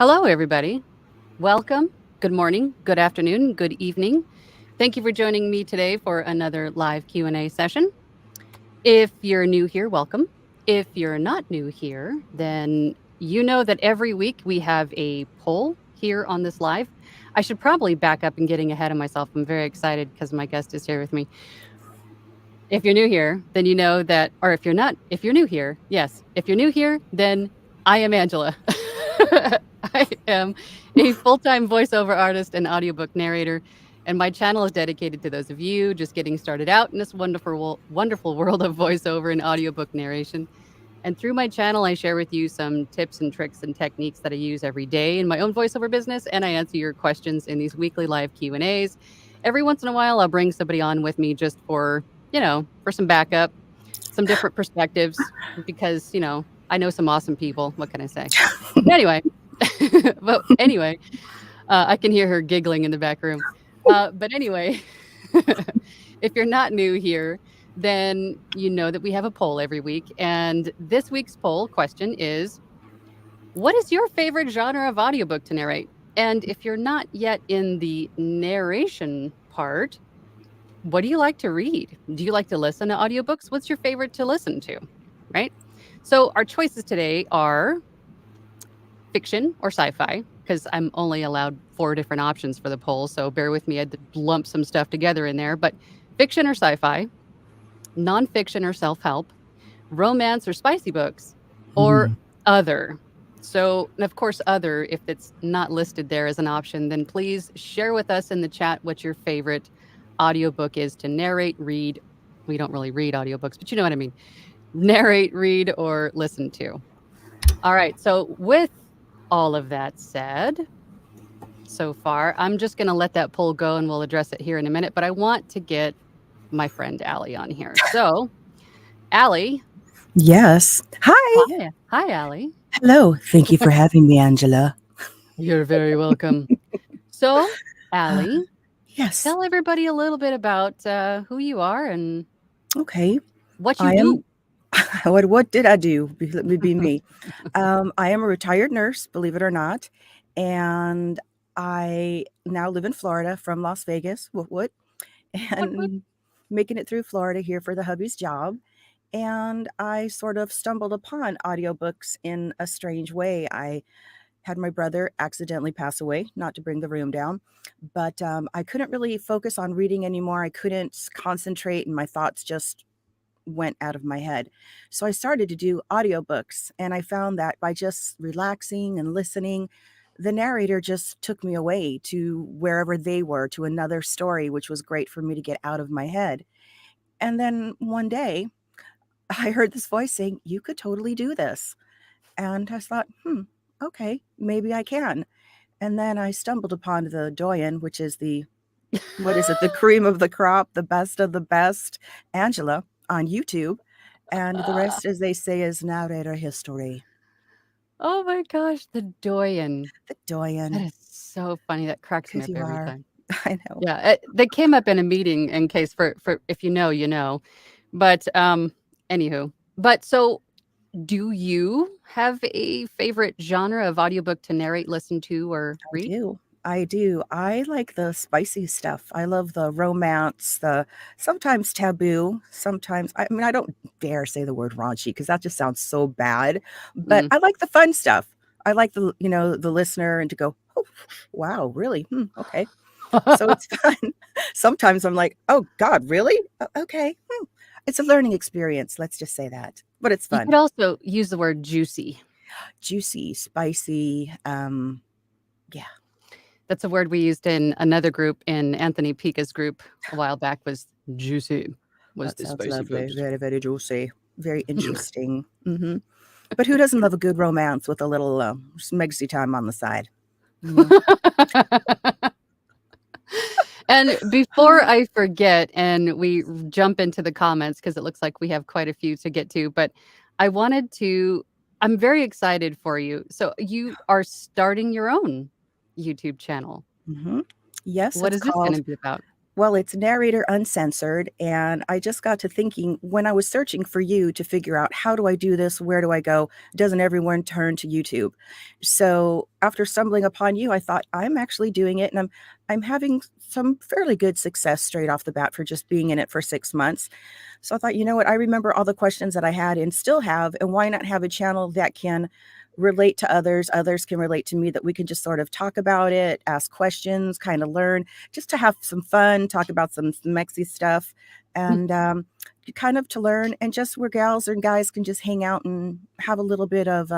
Hello, everybody. Welcome. Good morning, good afternoon, good evening. Thank you for joining me today for another live Q&A session. If you're new here, welcome. If you're not new here, then you know that every week we have a poll here on this live. I should probably back up and getting ahead of myself. I'm very excited because my guest is here with me. If you're new here, then you know that, or if you're new here, yes, if you're new here, then I am Angela. I am a full-time voiceover artist and audiobook narrator, and my channel is dedicated to those of you just getting started out in this wonderful world of voiceover and audiobook narration. And through my channel, I share with you some tips and tricks and techniques that I use every day in my own voiceover business, and I answer your questions in these weekly live Q&As. Every once in a while, I'll bring somebody on with me just for some backup, some different perspectives, because, I know some awesome people. What can I say? Anyway, I can hear her giggling in the back room. But anyway, if you're not new here, then you know that we have a poll every week. And this week's poll question is, what is your favorite genre of audiobook to narrate? And if you're not yet in the narration part, what do you like to read? Do you like to listen to audiobooks? What's your favorite to listen to? Right? So our choices today are fiction or sci-fi, because I'm only allowed 4 different options for the poll. So bear with me. I had to lump some stuff together in there. But fiction or sci-fi, nonfiction or self-help, romance or spicy books, or other. So, and of course, other, if it's not listed there as an option, then please share with us in the chat what your favorite audiobook is to narrate, read. We don't really read audiobooks, but you know what I mean. Narrate, read, or listen to. All right. So with all of that said, so far, I'm just going to let that poll go and we'll address it here in a minute. But I want to get my friend Allie on here. So, Allie. Yes. Hi. Hi, Allie. Hello. Thank you for having me, Angela. You're very welcome. So, Allie, yes. tell everybody a little bit about who you are and what you I do. What did I do? Let me be me. I am a retired nurse, believe it or not, and I now live in Florida from Las Vegas, and making it through Florida here for the hubby's job. And I sort of stumbled upon audiobooks in a strange way. I had my brother accidentally pass away, not to bring the room down, but I couldn't really focus on reading anymore. I couldn't concentrate, and my thoughts just went out of my head. So I started to do audiobooks, and I found that by just relaxing and listening, the narrator just took me away to wherever they were, to another story, which was great for me to get out of my head. And then one day, I heard this voice saying, "You could totally do this." And I thought, okay, maybe I can. And then I stumbled upon the doyen, which is the cream of the crop, the best of the best, Angela, on YouTube. And the rest, as they say, is narrator history. Oh my gosh, the doyen. The doyen. That is so funny. That cracks me up every time. I know. Yeah, they came up in a meeting in case for if you know, you know. But anywho, but so do you have a favorite genre of audiobook to narrate, listen to, or read? I do. I like the spicy stuff. I love the romance, the sometimes taboo, sometimes, I mean, I don't dare say the word raunchy because that just sounds so bad, but I like the fun stuff. I like the listener and to go, "Oh, wow, really? Okay." So it's fun. Sometimes I'm like, "Oh God, really? Okay." It's a learning experience. Let's just say that, but it's fun. You could also use the word juicy. Juicy, spicy. Yeah. That's a word we used in another group, in Anthony Pica's group a while back, was juicy. Was the spicy lovely. Very, very juicy. Very interesting. But who doesn't love a good romance with a little smexy time on the side? And before I forget, and we jump into the comments, because it looks like we have quite a few to get to, but I'm very excited for you. So you are starting your own YouTube channel. Yes. What is this going to be about? Well, it's Narrator Uncensored, and I just got to thinking when I was searching for you to figure out how do I do this, where do I go? Doesn't everyone turn to YouTube? So after stumbling upon you, I thought I'm actually doing it, and I'm having some fairly good success straight off the bat for just being in it for 6 months. So I thought, you know what, I remember all the questions that I had and still have, and why not have a channel that can relate to others, others can relate to me, that we can just sort of talk about it, ask questions, kind of learn, just to have some fun, talk about some mexy stuff, and kind of to learn, and just where gals and guys can just hang out and have a little bit of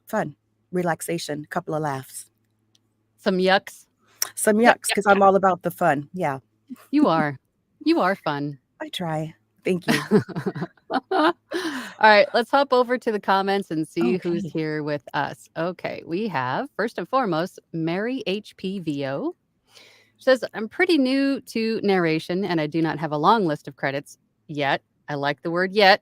fun, relaxation, a couple of laughs, Some yucks. some Yuck, yucks, yuck, because yuck. I'm all about the fun. Yeah, You are. You are fun. I try. Thank you. All right, let's hop over to the comments and see who's Okay. here with us. Okay, we have, first and foremost, Mary HPVO. She says, I'm pretty new to narration and I do not have a long list of credits yet. I like the word yet.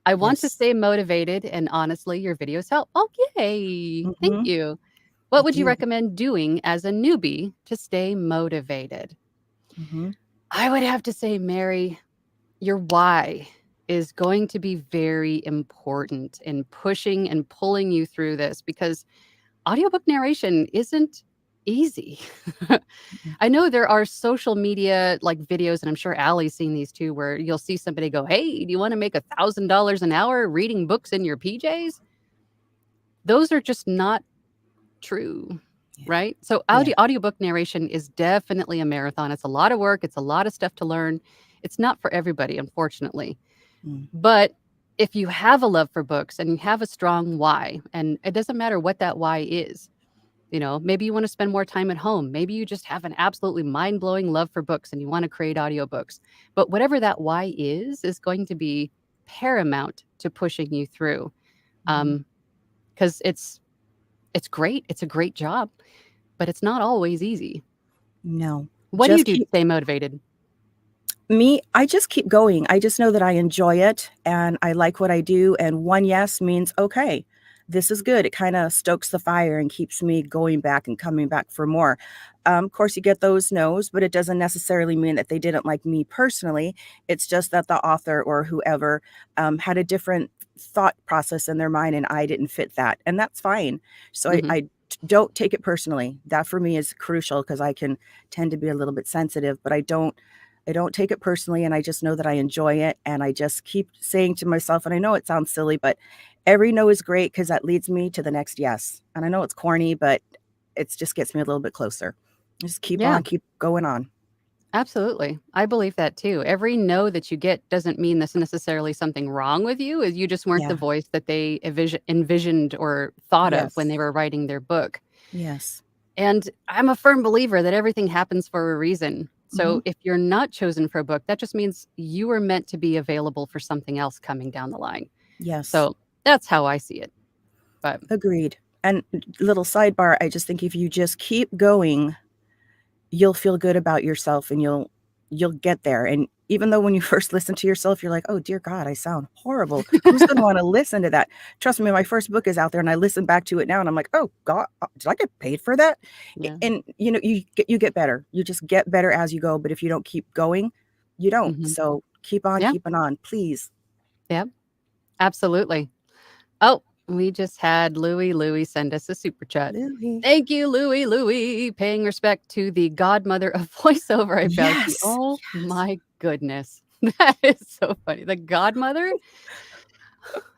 I want to Yes. stay motivated, and honestly, your videos help. Oh, yay. Thank Mm-hmm. you. What They would you do. recommend doing as a newbie to stay motivated? Mm-hmm. I would have to say, Mary, your why is going to be very important in pushing and pulling you through this, because audiobook narration isn't easy. I know there are social media like videos, and I'm sure Allie's seen these too, where you'll see somebody go, "Hey, do you want to make $1,000 an hour reading books in your PJs?" Those are just not true, Yeah. right? So Yeah. audiobook narration is definitely a marathon. It's a lot of work. It's a lot of stuff to learn. It's not for everybody, unfortunately. Mm. But if you have a love for books and you have a strong why, and it doesn't matter what that why is, maybe you want to spend more time at home. Maybe you just have an absolutely mind-blowing love for books and you want to create audiobooks. But whatever that why is going to be paramount to pushing you through. Mm-hmm. Because it's great. It's a great job, but it's not always easy. No. What do you Just do to keep stay motivated? Me, I just keep going. I just know that I enjoy it and I like what I do. And one yes means, okay, this is good. It kind of stokes the fire and keeps me going back and coming back for more. Of course, you get those no's, but it doesn't necessarily mean that they didn't like me personally. It's just that the author or whoever had a different thought process in their mind and I didn't fit that. And that's fine. So Mhm. I don't take it personally. That for me is crucial because I can tend to be a little bit sensitive, but I don't take it personally, and I just know that I enjoy it, and I just keep saying to myself, and I know it sounds silly, but every no is great because that leads me to the next yes. And I know it's corny, but it just gets me a little bit closer. Just keep Yeah. on, keep going on. Absolutely. I believe that too. Every no that you get doesn't mean there's necessarily something wrong with you. You just weren't the Yeah. voice that they envisioned or thought of when they Yes. were writing their book. Yes. And I'm a firm believer that everything happens for a reason. Mhm. So if you're not chosen for a book, that just means you were meant to be available for something else coming down the line. Yes. So that's how I see it. But Agreed. And little sidebar, I just think if you just keep going, you'll feel good about yourself and you'll get there. And even though when you first listen to yourself, you're like, "Oh, dear God, I sound horrible. Who's gonna wanna listen to that?" Trust me, my first book is out there and I listen back to it now and I'm like, "Oh God, did I get paid for that?" yeah. And, you get better. You just get better as you go, but if you don't keep going, you don't. Hmm. So keep on Yeah. keeping on, please. Yeah. Absolutely. Oh, we just had Louie send us a super chat. Louie. Thank you, Louie, paying respect to the godmother of voiceover. I found you. Yes. Oh Yes. my goodness. That is so funny. The godmother?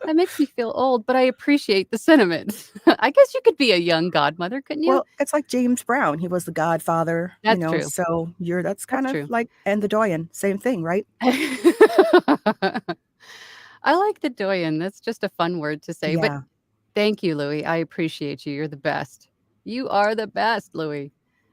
That makes me feel old, but I appreciate the sentiment. I guess you could be a young godmother, couldn't you? Well, it's like James Brown. He was the godfather, That's true. so that's That's kind of true. like and the doyen, same thing, right? I like the doyen. That's just a fun word to say, but Yeah. thank you, Louie. I appreciate you. You're the best. You are the best, Louie.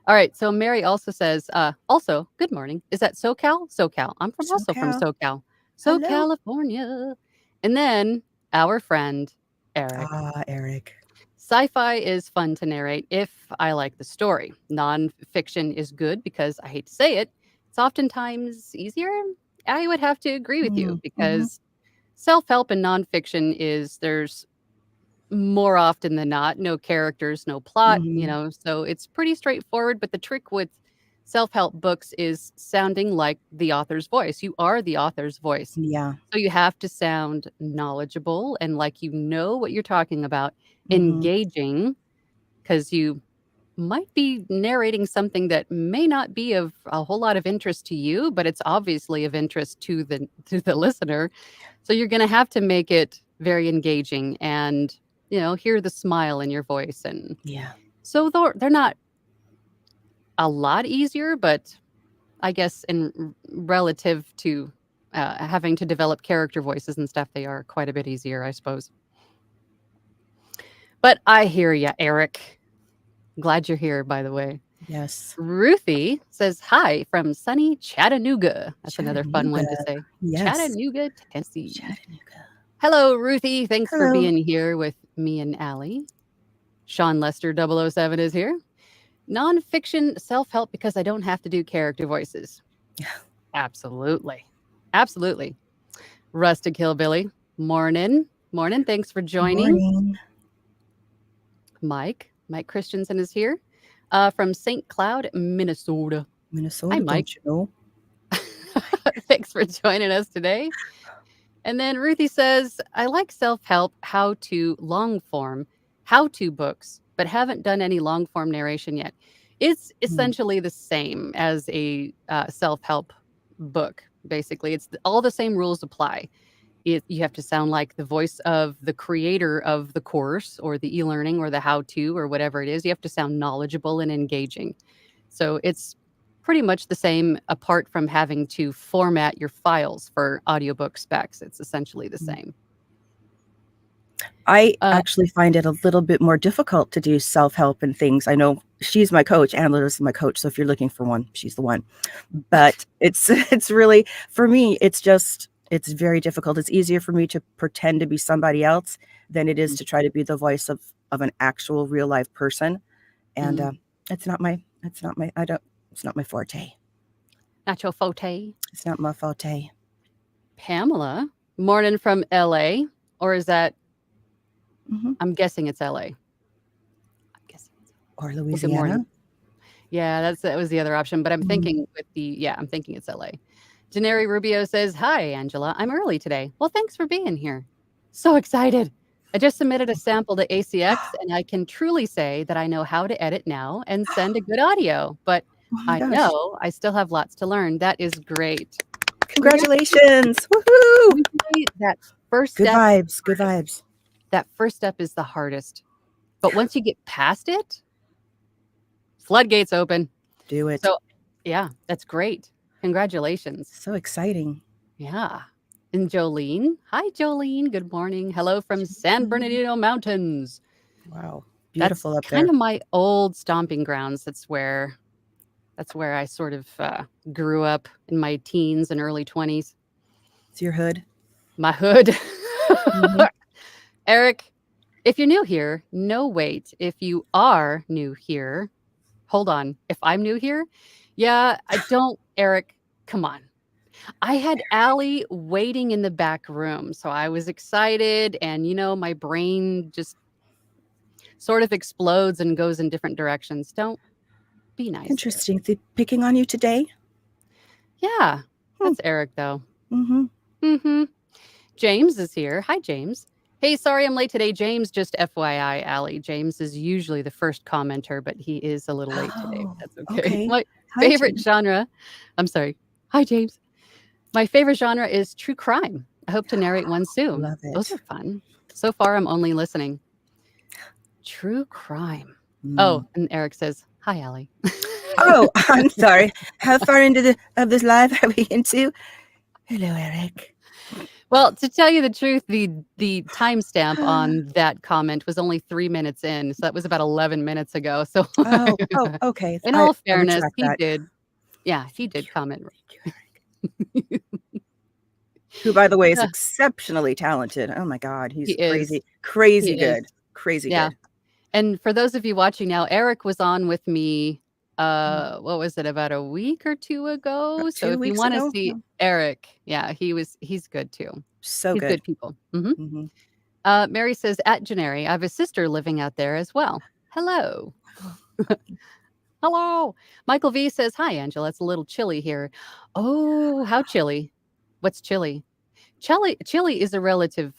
All right. So Mary also says, also, good morning. Is that SoCal? SoCal. I'm also from SoCal. SoCal. So Hello. California. And then our friend, Eric. Ah, Eric. Sci-fi is fun to narrate if I like the story. Nonfiction is good because I hate to say it, it's oftentimes easier. I would have to agree with you Mm, mhm, because self-help and nonfiction is there's more often than not no characters, no plot, mhm. so it's pretty straightforward. But the trick with self-help books is sounding like the author's voice. You are the author's voice. Yeah. So you have to sound knowledgeable and like you know what you're talking about, Mhm. engaging, because you might be narrating something that may not be of a whole lot of interest to you, but it's obviously of interest to the listener. So you're going to have to make it very engaging and, hear the smile in your voice. And Yeah. so they're not a lot easier, but I guess in relative to having to develop character voices and stuff, they are quite a bit easier, I suppose. But I hear ya, Eric. Glad you're here, by the way. Yes. Ruthie says hi from sunny Chattanooga. That's another fun Chattanooga. one to say. Yes. Chattanooga, Tennessee. Chattanooga. Hello, Ruthie. Thanks for Hello. being here with me and Allie. Sean Lester 007 is here. Nonfiction self-help because I don't have to do character voices. Absolutely. Absolutely. Rustic Hillbilly. Morning. Morning. Thanks for joining. Morning. Mike Christensen is here from St. Cloud, Minnesota. Minnesota, Hi, Mike. don't you know? Thanks for joining us today. And then Ruthie says, I like self-help, how-to, long-form, how-to books, but haven't done any long-form narration yet. It's essentially the same as a self-help book, basically. It's all the same rules apply. You have to sound like the voice of the creator of the course or the e-learning or the how-to or whatever it is. You have to sound knowledgeable and engaging. So it's pretty much the same apart from having to format your files for audiobook specs. It's essentially the same. I actually find it a little bit more difficult to do self-help and things. I know she's my coach, Anna is my coach, so if you're looking for one, she's the one. But it's really, for me, it's very difficult. It's easier for me to pretend to be somebody else than it is to try to be the voice of an actual real life person. And it's not my forte. Not your forte. It's not my forte. Pamela, morning from LA, or is that? I'm guessing it's LA. Or Louisiana. Well, yeah, that was the other option, but I'm thinking I'm thinking it's LA. Janeri Rubio says, hi, Angela. I'm early today. Well, thanks for being here. So excited. I just submitted a sample to ACX, and I can truly say that I know how to edit now and send a good audio, but I know I still have lots to learn. That is great. Congratulations. Woohoo! That first good step. Vibes. Good vibes. That first step is the hardest. But once you get past it, floodgates open. Do it. So, yeah, that's great. Congratulations. So exciting. Yeah. And Jolene. Hi, Jolene. Good morning. Hello from San Bernardino Mountains. Wow. Beautiful That's up there. kind of my old stomping grounds. That's where I sort of grew up in my teens and early 20s. It's your hood. My hood. Eric, if you're new here, no, wait. If you are new here, hold on. If I'm new here, yeah, I don't, Eric, come on. I had Allie waiting in the back room, so I was excited, and my brain just sort of explodes and goes in different directions. Don't be nice. Interesting. They picking on you today? Yeah, that's Eric, though. James is here. Hi, James. Hey, sorry I'm late today, James. Just FYI, Allie. James is usually the first commenter, but he is a little late today. That's okay. My favorite genre. I'm sorry. Hi, James. My favorite genre is true crime. I hope to narrate one soon. Love it. Those are fun. So far, I'm only listening. True crime. Oh, and Eric says, hi, Allie. Oh, I'm sorry. How far into this live are we into? Hello, Eric. Well, to tell you the truth, the timestamp on that comment was only 3 minutes in. So that was about 11 minutes ago. So okay. In all fairness, he did. Yeah, he did comment. Who, by the way, is exceptionally talented. Oh my God, he's crazy good. Crazy good. And for those of you watching now, Eric was on with me. What was it, about a week or two ago? So if you want to see Eric, yeah, he's good too. So he's good people. Mary says, at Janeri, I have a sister living out there as well. Hello. Hello. Michael V says, "Hi, Angela. It's a little chilly here." Oh, how chilly? What's chilly? Chilly is a relative.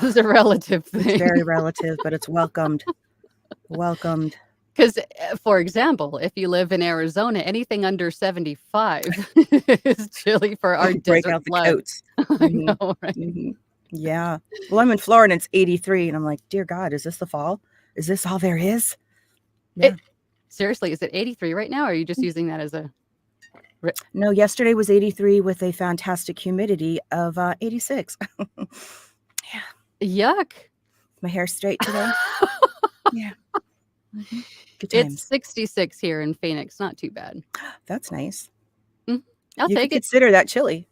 Is a relative It's thing. very relative, but it's welcomed. Welcomed. Because, for example, if you live in Arizona, anything under 75 is chilly for our Break desert out the blood. coats. I know, right? Yeah. Well, I'm in Florida and it's 83, and I'm like, dear God, is this the fall? Is this all there is? Yeah. Seriously, is it 83 right now, or are you just using that as a... No, yesterday was 83 with a fantastic humidity of 86. Yeah. Yuck. My hair's straight today. Yeah. Good It's times. 66 here in Phoenix. Not too bad. That's nice. I'll You take could it. consider that chilly.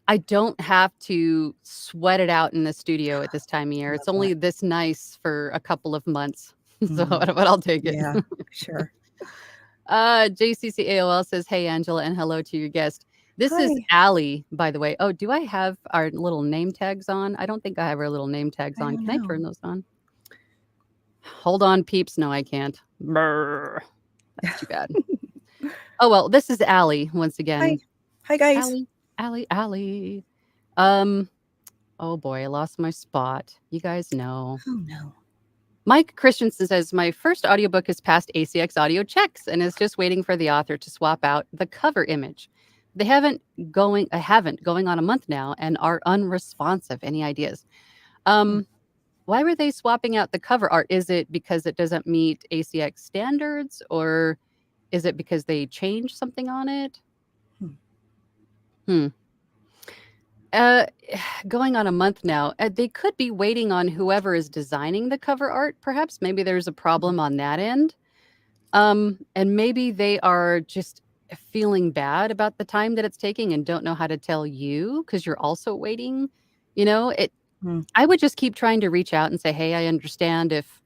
I don't have to sweat it out in the studio at this time of year. It's only this nice for a couple of months. So, but I'll take it. Yeah, sure. JCC AOL says, "Hey, Angela, and hello to your guest. This is Hi. Allie, by the way." Oh, do I have our little name tags on? I don't think I have our little name tags I on. don't Can I know. turn those on? Hold on, peeps. No, I can't. Brr. That's too bad. Oh, well, this is Allie once again. Hi. Hi, guys. Allie. Oh boy, I lost my spot. You guys know. Oh, no. Mike Christensen says, "My first audiobook has passed ACX audio checks and is just waiting for the author to swap out the cover image. They haven't going on a month now and are unresponsive. Any ideas?" Why were they swapping out the cover art? Is it because it doesn't meet ACX standards, or is it because they changed something on it? Going on a month now. They could be waiting on whoever is designing the cover art, perhaps. Maybe there's a problem on that end. And maybe they are just feeling bad about the time that it's taking and don't know how to tell you because you're also waiting. I would just keep trying to reach out and say, "Hey, I understand if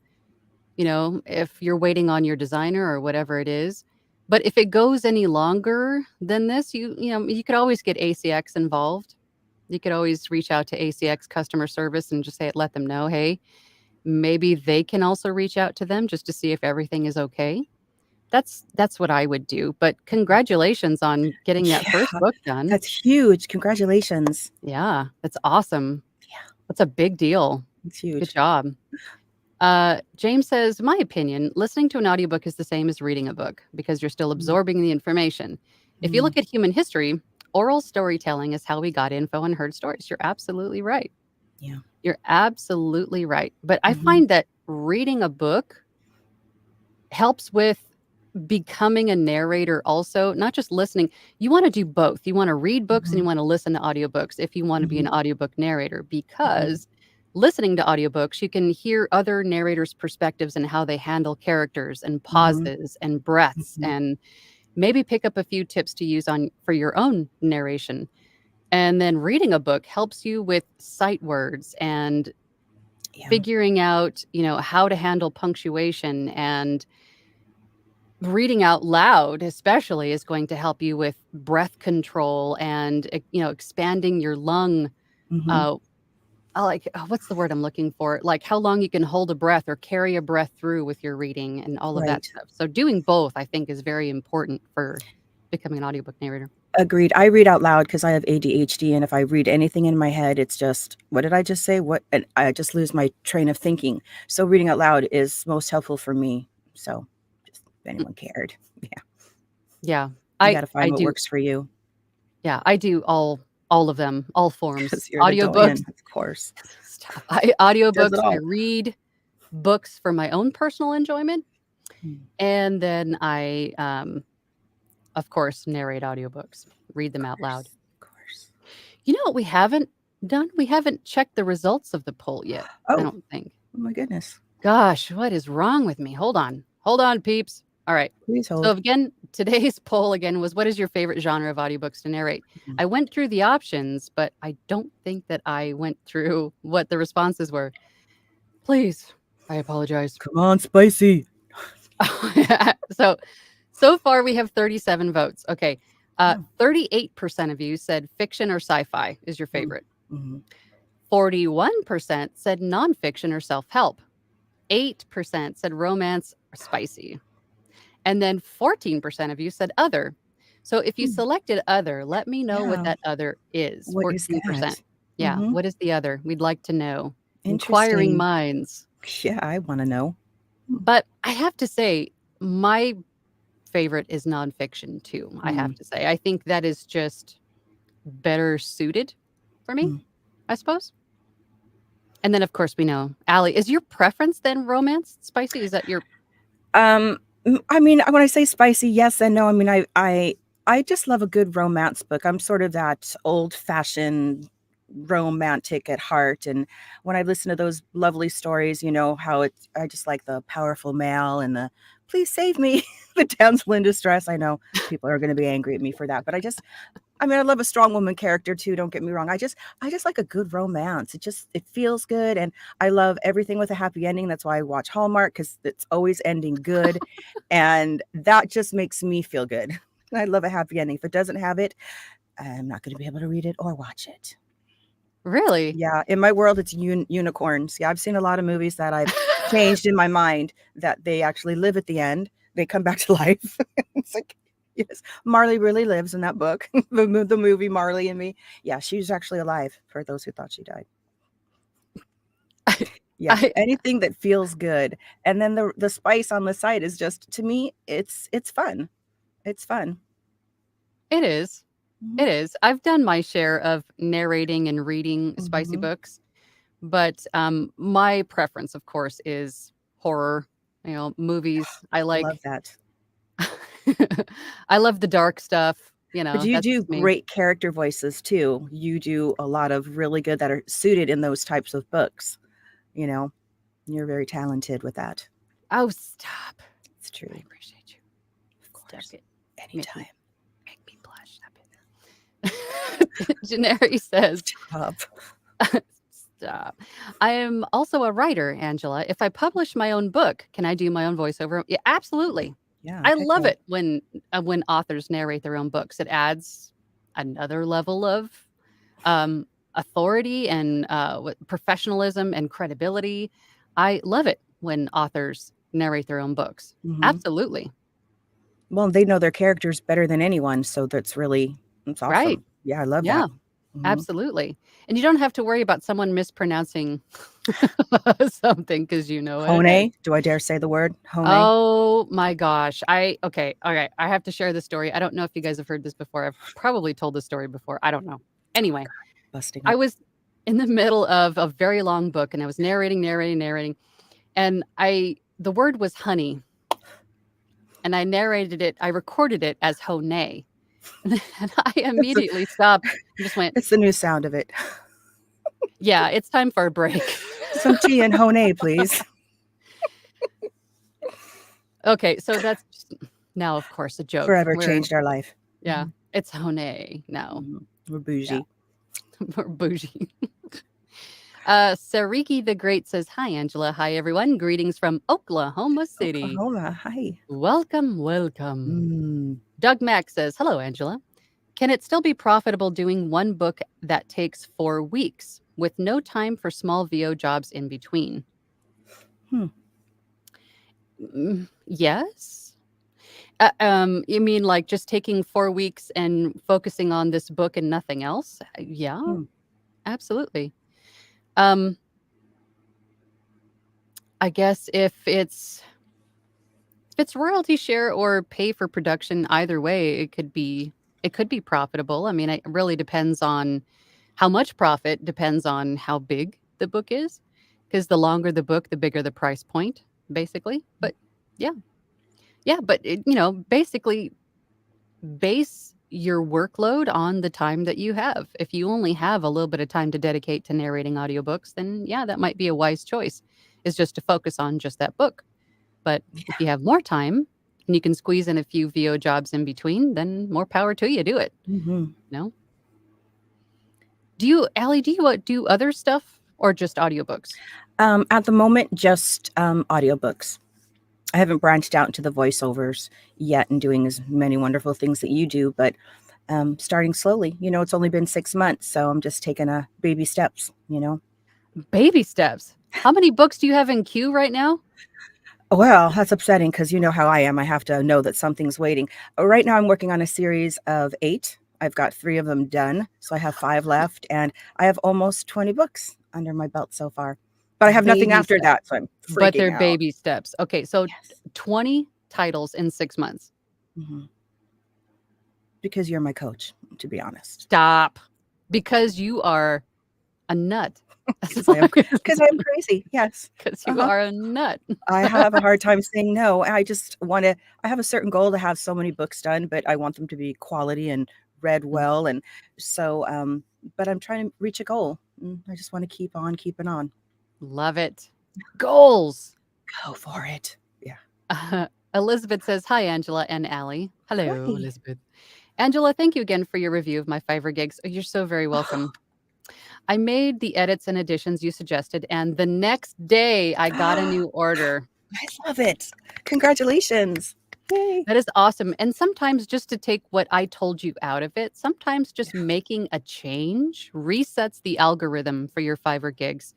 you're waiting on your designer or whatever it is. But if it goes any longer than this, you could always get ACX involved. You could always reach out to ACX customer service and just let them know, hey, maybe they can also reach out to them just to see if everything is okay." That's what I would do. But congratulations on getting that first book done. That's huge. Congratulations. Yeah, that's awesome. Yeah. That's a big deal. It's huge. Good job. James says, "My opinion, listening to an audiobook is the same as reading a book because you're still absorbing the information. If you look at human history, oral storytelling is how we got info and heard stories." You're absolutely right. Yeah. You're absolutely right. But I find that reading a book helps with becoming a narrator also, not just listening. You want to do both. You want to read books and you want to listen to audiobooks if you want to be an audiobook narrator, because listening to audiobooks, you can hear other narrators' perspectives and how they handle characters and pauses and breaths, and maybe pick up a few tips to use for your own narration. And then reading a book helps you with sight words and figuring out, how to handle punctuation, and reading out loud especially is going to help you with breath control and expanding your lung. What's the word I'm looking for? Like how long you can hold a breath or carry a breath through with your reading and all of that stuff. So doing both, I think, is very important for becoming an audiobook narrator. Agreed. I read out loud because I have ADHD, and if I read anything in my head, it's just, what did I just say? And I just lose my train of thinking. So reading out loud is most helpful for me. So just if anyone cared. Yeah. You got to find what works for you. Yeah, I do all of them, all forms. Audiobooks, of course. Audiobooks, I read books for my own personal enjoyment. And then I, of course, narrate audiobooks, read them out loud. Of course. You know what we haven't done? We haven't checked the results of the poll yet, I don't think. Oh, my goodness. Gosh, what is wrong with me? Hold on, peeps. All right. Please hold. So again, today's poll was, what is your favorite genre of audiobooks to narrate? I went through the options, but I don't think that I went through what the responses were. Please, I apologize. Come on, spicy. So far we have 37 votes. Okay. 38% of you said fiction or sci-fi is your favorite. 41% said nonfiction or self-help. 8% said romance or spicy. And then 14% of you said other. So if you Hmm. selected other, let me know what Yeah. that other is. What is 14%. that? Yeah. Mhm. What is the other? We'd like to know. Inquiring Interesting. minds. Yeah, I wanna know. But I have to say, my favorite is nonfiction too, I have Mm, to say. I think that is just better suited for me, mm. I suppose. And then, of course, we know Allie, is your preference then romance? Spicy? Is that your I mean, when I say spicy, yes and no. I mean, I just love a good romance book. I'm sort of that old-fashioned romantic at heart, and when I listen to those lovely stories, how I just like the powerful male and the "Please save me," the damsel in distress. I know people are gonna be angry at me for that, but I mean, I love a strong woman character too, don't get me wrong. I just like a good romance. It feels good, and I love everything with a happy ending. That's why I watch Hallmark, because it's always ending good, and that just makes me feel good. I love a happy ending. If it doesn't have it, I'm not gonna be able to read it or watch it. really? Yeah, in my world, it's unicorns. Yeah, I've seen a lot of movies that I've changed in my mind that they actually live at the end. They come back to life. It's like, yes, Marley really lives in that book. The movie Marley and Me. Yeah, she was actually alive for those who thought she died. Yeah, I anything that feels good. And then the spice on the side is just, to me, it's fun. It's fun. it is. Mhm, It is. I've done my share of narrating and reading spicy mhm. books, but, my preference, of course, is horror, movies. I Love like that. I love the dark stuff, But you that's do just me. great character voices too. You do a lot of really good that are suited in those types of books, you know? You're very talented with that. Oh, stop. It's I true. appreciate you. Of Stop course. it. Make me Anytime. make me blush. Stop it. Janari says, Stop. stop. I am also a writer, Angela. If I publish my own book, can I do my own voiceover? Yeah, absolutely. Yeah, I heck love yeah. it when authors narrate their own books. It adds another level of authority and professionalism and credibility. I love it when authors narrate their own books. Mhm. Absolutely. Well, they know their characters better than anyone, so that's Right. awesome. Yeah, I love Yeah. that. Mhm. Absolutely. And you don't have to worry about someone mispronouncing something because you know what it is. Hone? Do I dare say the word? Hone? Oh my gosh. Okay. I have to share the story. I don't know if you guys have heard this before. I've probably told this story before. I don't know. Anyway, Busting I it. was in the middle of a very long book and I was narrating, and the word was honey, and I recorded it as honey. And I It's a immediately stopped and just went, it's the new sound of it. "Yeah, it's time for a break." Some tea and Hone, please. Okay, so that's just now, of course, a joke. Forever changed our life. Yeah, Mhm, it's honey now. mhm. We're Yeah, bougie. we're bougie. Sariki the Great says, "Hi, Angela. Hi, everyone. Greetings from Oklahoma City. Oklahoma, hi. Welcome, welcome." Mm. Doug Mack says, "Hello, Angela. Can it still be profitable doing one book that takes 4 weeks with no time for small VO jobs in between?" Hmm. Yes. You mean like just taking 4 weeks and focusing on this book and nothing else? Yeah, Hmm. absolutely. Um, I guess if it's royalty share or pay for production, either way, it could be profitable. I mean, it really depends on how much profit depends on how big the book is, because the longer the book, the bigger the price point, basically. But yeah, yeah, but basically base your workload on the time that you have. If you only have a little bit of time to dedicate to narrating audiobooks, then yeah, that might be a wise choice, is just to focus on just that book. But if you have more time and you can squeeze in a few VO jobs in between, then more power to you. Do it. Mhm. No? Allie, do you do other stuff or just audiobooks? At the moment, just audiobooks. I haven't branched out into the voiceovers yet and doing as many wonderful things that you do, but starting slowly. It's only been 6 months, so I'm just taking baby steps. Baby steps. How many books do you have in queue right now? Well, that's upsetting because you know how I am. I have to know that something's waiting. Right now, I'm working on a series of 8. I've got 3 of them done, so I have 5 left, and I have almost 20 books under my belt so far. But I have nothing Baby after steps, that, so I'm but freaking they're out. baby steps. Okay, so Yes. 20 titles in 6 months. Mhm. Because you're my coach, to be honest. Stop. Because you are a nut. That's Because I am why. because I am crazy. Yes. Because you Uh-huh. are a nut. I have a hard time saying no. I just wanna I have a certain goal to have so many books done, but I want them to be quality and read well, and so, but I'm trying to reach a goal. I just wanna keep on keeping on. Love it. Goals. Go for it. Yeah. Elizabeth says, "Hi, Angela and Allie." Hello, Hi. Elizabeth. Angela, thank you again for your review of my Fiverr gigs. Oh, you're so very welcome. I made the edits and additions you suggested, and the next day I got a new order. I love it. Congratulations. Yay. That is awesome. And sometimes just to take what I told you out of it, sometimes just making a change resets the algorithm for your Fiverr gigs.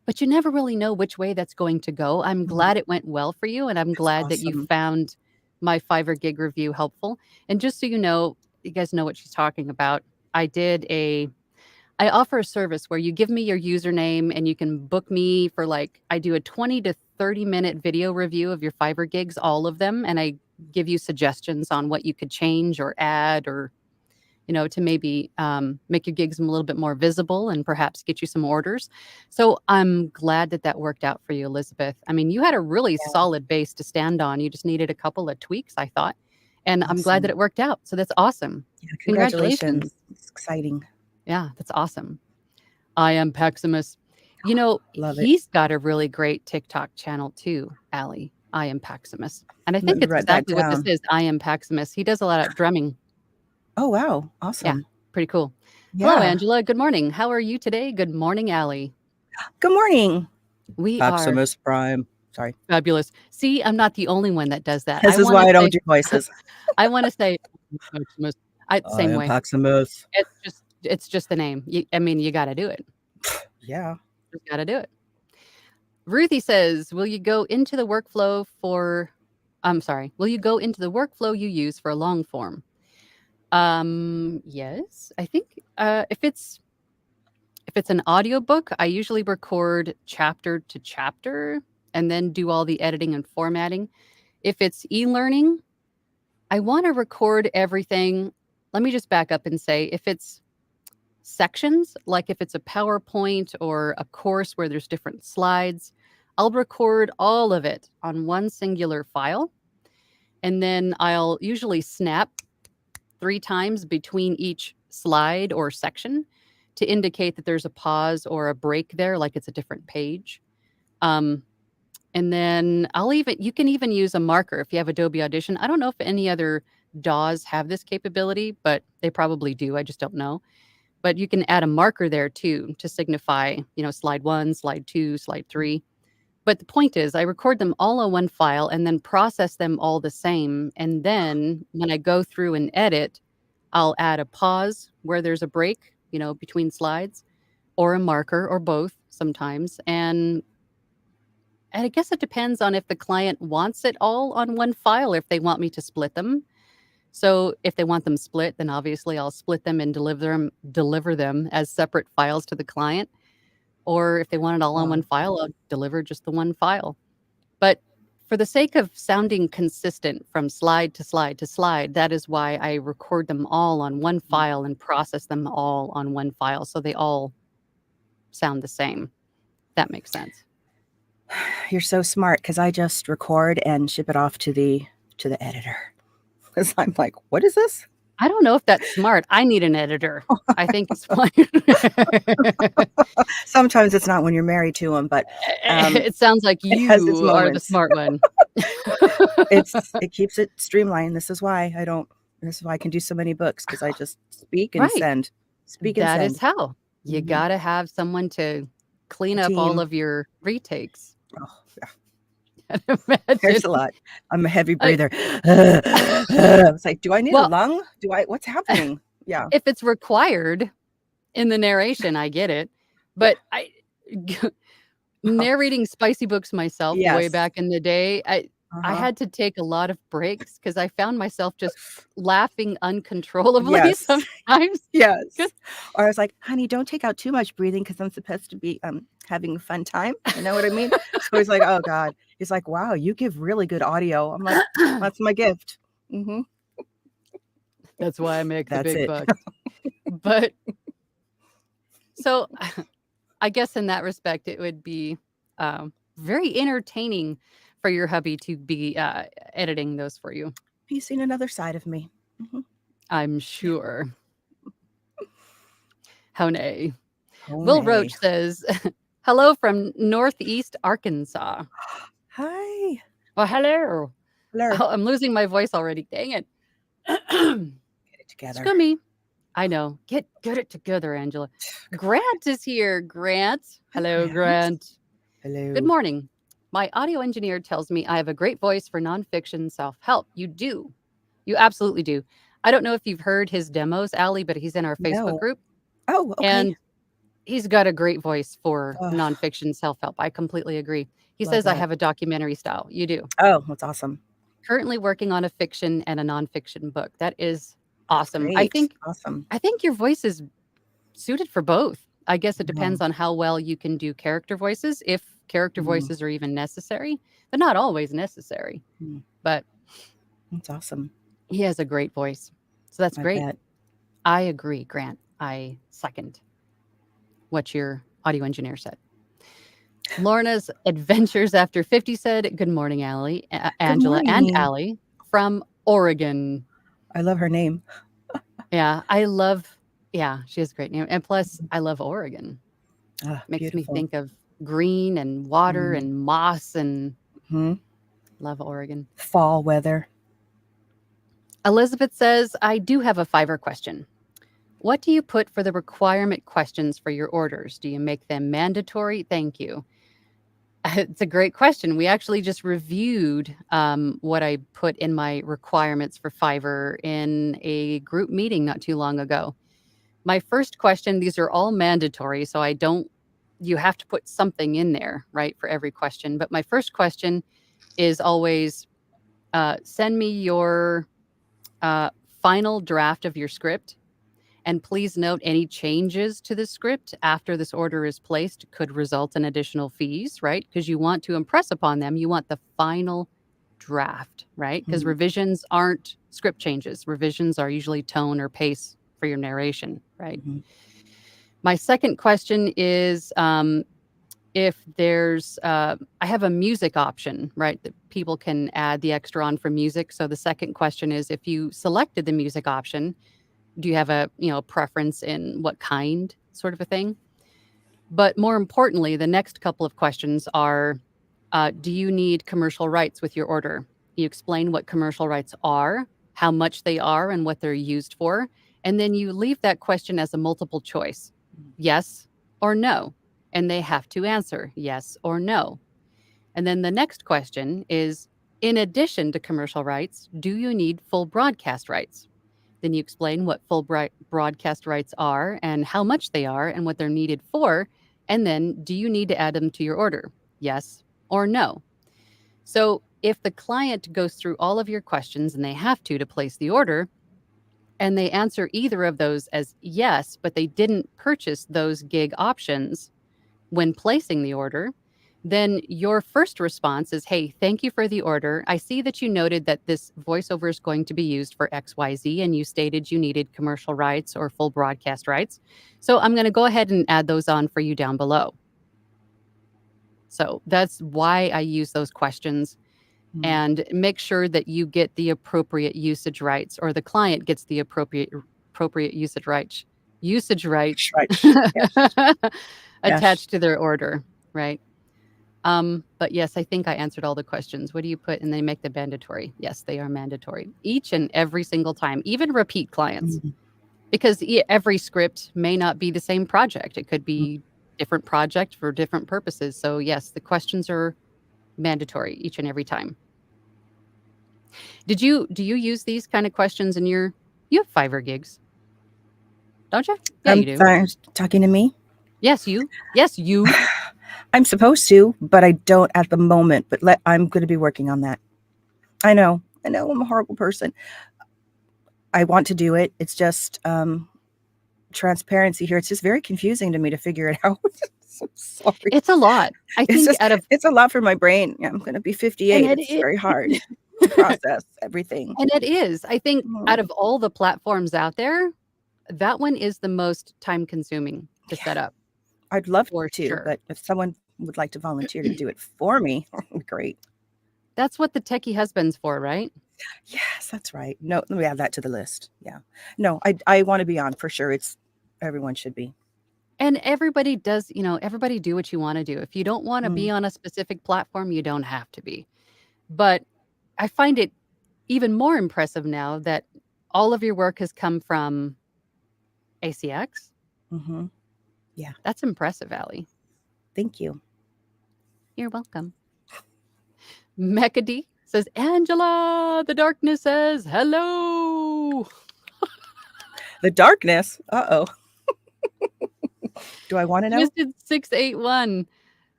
But you never really know which way that's going to go. I'm glad it went well for you, and I'm That's glad that you awesome. found my Fiverr gig review helpful. And just so you know, you guys know what she's talking about. I offer a service where you give me your username and you can book me for I do a 20 to 30-minute video review of your Fiverr gigs, all of them, and I give you suggestions on what you could change or add or to maybe make your gigs a little bit more visible and perhaps get you some orders. So I'm glad that that worked out for you, Elizabeth. I mean, you had a really Yeah. solid base to stand on. You just needed a couple of tweaks, I thought. And I'm glad that Awesome. it worked out. So that's awesome. Yeah, Congratulations. congratulations. It's exciting. Yeah, that's awesome. I am Peximus. You know, Love it. he's got a really great TikTok channel too, Allie. I am Paximus. And I Let think me it's write that exactly what this down. is. I am Paximus. He does a lot of drumming. Oh, wow. Yeah, Awesome. pretty cool. Hello, Yeah. Angela. Good morning. How are you today? Good morning, Allie. Good morning. We are Maximus Prime. Sorry. fabulous. See, I'm not the only one that does that. This is why I don't do voices. I want to say Maximus. I Same am way. Maximus. It's just the name. I mean, you got to do it. Yeah. Just got to do it. Ruthie says, "Will you go into the workflow for will you go into the workflow you use for a long form?" Yes. I think if it's an audiobook, I usually record chapter to chapter and then do all the editing and formatting. If it's e-learning, I want to record everything. Let me just back up and say if it's sections, like if it's a PowerPoint or a course where there's different slides, I'll record all of it on one singular file. And then I'll usually snap 3 times between each slide or section to indicate that there's a pause or a break there, like it's a different page. And then you can even use a marker if you have Adobe Audition. I don't know if any other DAWs have this capability, but they probably do. I just don't know. But you can add a marker there too to signify, slide 1, slide 2, slide 3. But the point is, I record them all on one file and then process them all the same. And then when I go through and edit, I'll add a pause where there's a break, between slides, or a marker, or both sometimes. And I guess it depends on if the client wants it all on one file, or if they want me to split them. So if they want them split, then obviously I'll split them and deliver them as separate files to the client. Or if they want it all on one Wow. file, I'll deliver just the one file. But for the sake of sounding consistent from slide to slide to slide, that is why I record them all on one file and process them all on one file so they all sound the same. That makes sense. You're so smart because I just record and ship it off to the editor. Because I'm like, what is this? I don't know if that's smart. I need an editor. I think it's smart. Sometimes it's not when you're married to them, but It sounds like it has its you are the moments. smart one. It keeps it streamlined. This is why I can do so many books because I just speak and Right. send. Speak and That is send. how. You Mhm. gotta have someone to clean A up all team. of your retakes. Oh, yeah. Imagine. There's a lot. I'm a heavy I- breather. It's like, do I need a Well, lung? What's happening? Yeah. if it's required in the narration, I get it. But narrating spicy books myself way Yes. back in the day, I Uh-huh. had to take a lot of breaks because I found myself just laughing uncontrollably Yes. sometimes. 'Cause Yes. Or I was like, "Honey, don't take out too much breathing because I'm supposed to be, having a fun time." You know what I mean? So he's like, "Oh god." He's like, "Wow, you give really good audio." I'm like, "That's my gift." Mhm. that's why I make the That's big it. bucks. But so I guess in that respect, it would be, very entertaining for your hubby to be, editing those for you, He's seen another side of me. Mhm. I'm Yeah. sure. How nay. Oh, Will nay. Roach says, "Hello from Northeast Arkansas." Hi. Well, hello. Hello. Oh, I'm losing my voice already, dang it. Get it together. Screw me. I know. Get it together, Angela. Grant is here. Grant. Hi, Hello, Grant. Grant. Good Hello. morning. My audio engineer tells me I have a great voice for nonfiction self-help. You do. You absolutely do. I don't know if you've heard his demos, Allie, but he's in our Facebook No. group, Oh, okay. and he's got a great voice for Oh, nonfiction self-help. I completely agree. He love says I that. have a documentary style. You do. Oh, that's awesome. Currently working on a fiction and a nonfiction book. That is That's awesome. I great. think Awesome. I think your voice is suited for both. I guess it Mhm. depends on how well you can do character voices, if character Mm, voices are even necessary. They're not always necessary, mm. but That's awesome. he has a great voice. So that's I great. bet. I agree, Grant. I second what your audio engineer said. Lorna's Adventures After 50 said, "Good morning, Allie, Good Angela, and morning. Allie from Oregon." I love her name. Yeah, I love yeah, she has a great name, and plus, I love Oregon. Ah, Makes me beautiful. think of green and water Mm, and moss, and mhm. love Oregon. Fall weather. Elizabeth says, "I do have a Fiverr question. What do you put for the requirement questions for your orders? Do you make them mandatory? Thank you." It's a great question. We actually just reviewed what I put in my requirements for Fiverr in a group meeting not too long ago. My first question, these are all mandatory, so I don't, you have to put something in there, right, for every question. But my first question is always send me your final draft of your script. And please note any changes to the script after this order is placed could result in additional fees, right? Because you want to impress upon them. You want the final draft, right? Because Mhm, revisions aren't script changes. Revisions are usually tone or pace for your narration, right? mhm, My second question is if there's, I have a music option, right? That people can add the extra on for music. So the second question is if you selected the music option, do you have a, preference in what kind sort of a thing? But more importantly, the next couple of questions are, do you need commercial rights with your order? You explain what commercial rights are, how much they are, and what they're used for. And then you leave that question as a multiple choice, mm, yes or no. And they have to answer yes or no. And then the next question is, in addition to commercial rights, do you need full broadcast rights? Then you explain what full broadcast rights are and how much they are and what they're needed for. And then, do you need to add them to your order? Yes or no? So, if the client goes through all of your questions and they have to place the order, and they answer either of those as yes, but they didn't purchase those gig options when placing the order, then your first response is, "Hey, thank you for the order. I see that you noted that this voiceover is going to be used for XYZ, and you stated you needed commercial rights or full broadcast rights. So I'm going to go ahead and add those on for you down below." So that's why I use those questions, mm. and make sure that you get the appropriate usage rights, or the client gets the appropriate usage rights Shrike. Yes. Yes. attached to their order, right? But yes, I think I answered all the questions. What do you put? And they make them mandatory. Yes, they are mandatory each and every single time, even repeat clients, Mhm, because every script may not be the same project. It could mm. be different project for different purposes. So yes, the questions are mandatory each and every time. Do you use these kind of questions in you have Fiverr gigs, don't you? Yeah, you I'm do. sorry, talking to me? Yes, you. Yes, you. I'm supposed to, but I don't at the moment. But I'm going to be working on that. I know I'm a horrible person. I want to do it. It's just transparency here. It's just very confusing to me to figure it out. So sorry. It's a lot. I think it's a lot for my brain. Yeah, I'm going to be 58. and It's very hard to process everything. and it is. I think out Mhm. of all the platforms out there, that one is the most time consuming to set up I'd love for to, sure. but if someone would like to volunteer to do it for me, great. That's what the techie husband's for, right? Yes, that's right. No, let me add that to the list. Yeah. No, I want to be on for sure. Everyone should be. And everybody does, everybody do what you wanna do. If you don't wanna be Mm, on a specific platform, you don't have to be. But I find it even more impressive now that all of your work has come from ACX. mm-hmm. Yeah. That's impressive, Allie. Thank you. You're welcome. Mechady says, "Angela, the darkness says hello." The darkness. Uh-oh. Do I want to know? Twisted 681.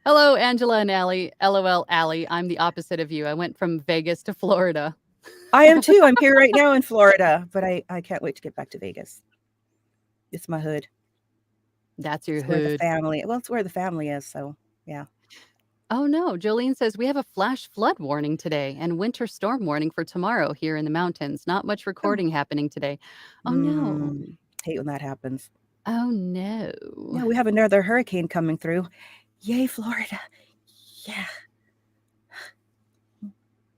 "Hello, Angela and Allie. LOL, Allie. I'm the opposite of you. I went from Vegas to Florida." I am too. I'm here right now in Florida, but I can't wait to get back to Vegas. It's my hood. That's your It's where the hood. family. Well, it's where the family is. So yeah. Oh, no. Jolene says, "We have a flash flood warning today and winter storm warning for tomorrow here in the mountains. Not much Oh. recording happening today." Oh, no. Hate when that happens. Oh, no. Yeah, we have another hurricane coming through. Yay, Florida. Yeah.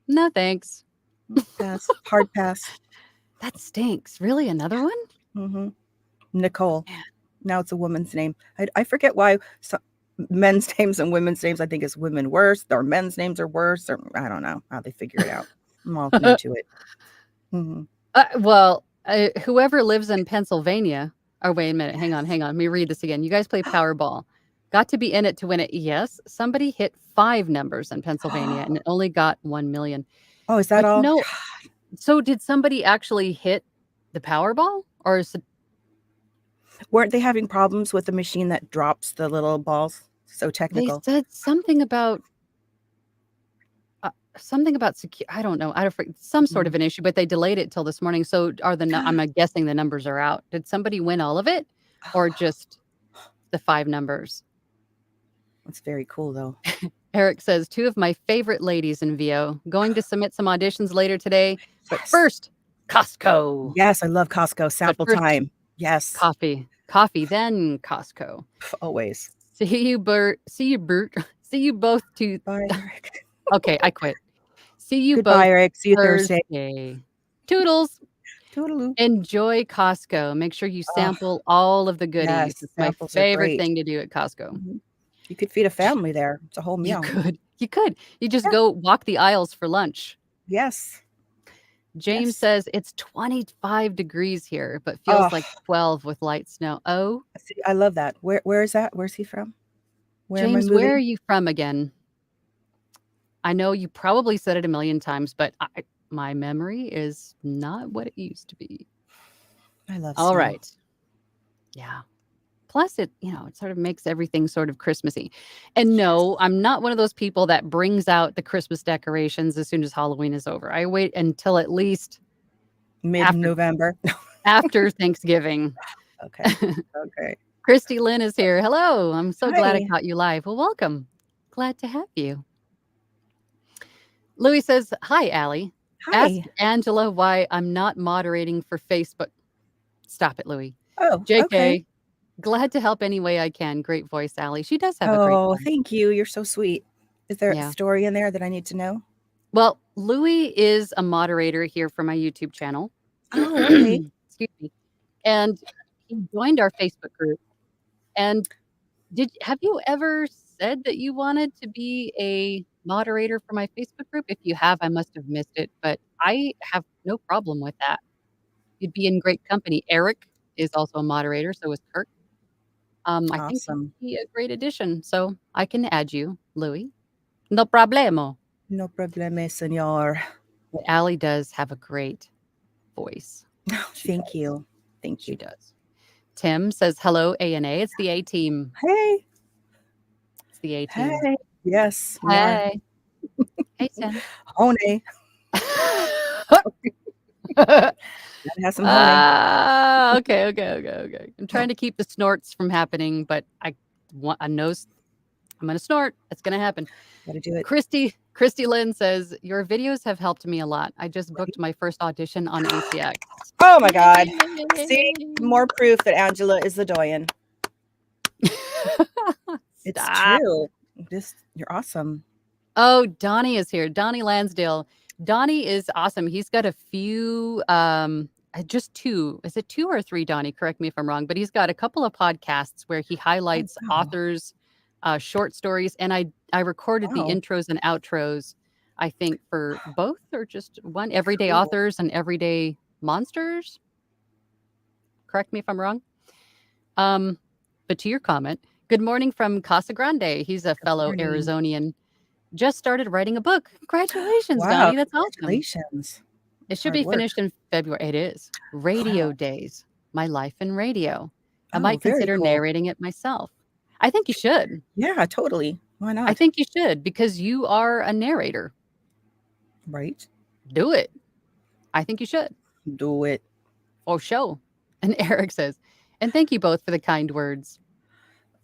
No, thanks. Pass. Hard pass. That stinks. Really? Another one? Mm-hmm. Nicole. Man. Now it's a woman's name. I forget why men's names and women's names. I think it's women worse, or men's names are worse, or I don't know how they figure it out. I'm all new to it. Mm-hmm. Well, whoever lives in Pennsylvania. Oh, wait a minute. Hang on. Let me read this again. You guys play Powerball. Got to be in it to win it. Yes. Somebody hit 5 numbers in Pennsylvania and it only got 1 million. Oh, is that But all? so did somebody actually hit the Powerball? Or is it? Weren't they having problems with the machine that drops the little balls? So They technical. said something about I don't know. Some sort of an issue, but they delayed it till this morning. So I'm guessing the numbers are out. Did somebody win all of it or just the 5 numbers? That's very cool, though. Eric says, "2 of my favorite ladies in VO. Going to submit some auditions later today, but Yes. first, Costco." Yes, I love Costco. Sample first, time. Yes. Coffee, then Costco. Always. See you, Bert. See you both to Bye, Eric. Okay, I quit. See you both Goodbye, Eric. See you Thursday. Toodles. Toodaloo. Enjoy Costco. Make sure you sample all of the goodies. Yes, the It's my samples are favorite great. thing to do at Costco. Mhm. You could feed a family there. It's a whole You meal. could. You just Yeah. go walk the aisles for lunch. Yes. James Yes. says it's 25 degrees here, but feels like 12 with light snow. Oh, See, I love that. Where is that? Where's he from? Where am I James, where are moving? you from again? I know you probably said it a million times, but my memory is not what it used to be. I love All snow. right. Yeah. Plus it sort of makes everything sort of Christmassy. And no, I'm not one of those people that brings out the Christmas decorations as soon as Halloween is over. I wait until at least Mid-November. after Thanksgiving. Okay. Okay. Christy Lynn is here. Hello. I'm so glad I Hi. caught you live. Well, welcome. Glad to have you. Louis says, "Hi, Allie. Ask Hi. Angela why I'm not moderating for Facebook." Stop it, Louis. Oh, JK. okay. Glad to help any way I can. Great voice, Allie. She does have a great Oh, voice. thank you. You're so sweet. Is there a Yeah. story in there that I need to know? Well, Louis is a moderator here for my YouTube channel. Oh, okay. Excuse me. And he joined our Facebook group. And have you ever said that you wanted to be a moderator for my Facebook group? If you have, I must have missed it, but I have no problem with that. You'd be in great company. Eric is also a moderator, so is Kirk. I think he'd Awesome. be a great addition, so I can add you, Louis. No problemo. No probleme, senor. But Allie does have a great voice. Thank you. Thank She you. does. Tim says, "Hello, A&A. It's the A team." Hey. the A team. Hey. Yes, we are. Hey. Hey, Tim. Honey. Gotta have some honey. Okay. I'm trying to keep the snorts from happening, but I know I'm going to snort. It's going to happen. Gotta do it. Christy Lynn says, your videos have helped me a lot. I just booked my first audition on ACX. Oh my God. See, more proof that Angela is the doyen. It's true. You're awesome. Oh, Donnie is here. Donnie Lansdale. Donnie is awesome. He's got a few, just two. Is it 2 or 3, Donnie? Correct me if I'm wrong. But he's got a couple of podcasts where he highlights authors' short stories. And I recorded the intros and outros, I think, for both or just one. Everyday Authors and Everyday Monsters. Correct me if I'm wrong. But to your comment, good morning from Casa Grande. He's a fellow Arizonian. Just started writing a book. Congratulations, Donnie. That's awesome. Congratulations. It should be finished in February. It is. Radio Days. My life in radio. I might consider narrating it myself. I think you should. Yeah, totally. Why not? I think you should because you are a narrator. Right. Do it. I think you should. Do it. Oh, show. And Eric says, and thank you both for the kind words.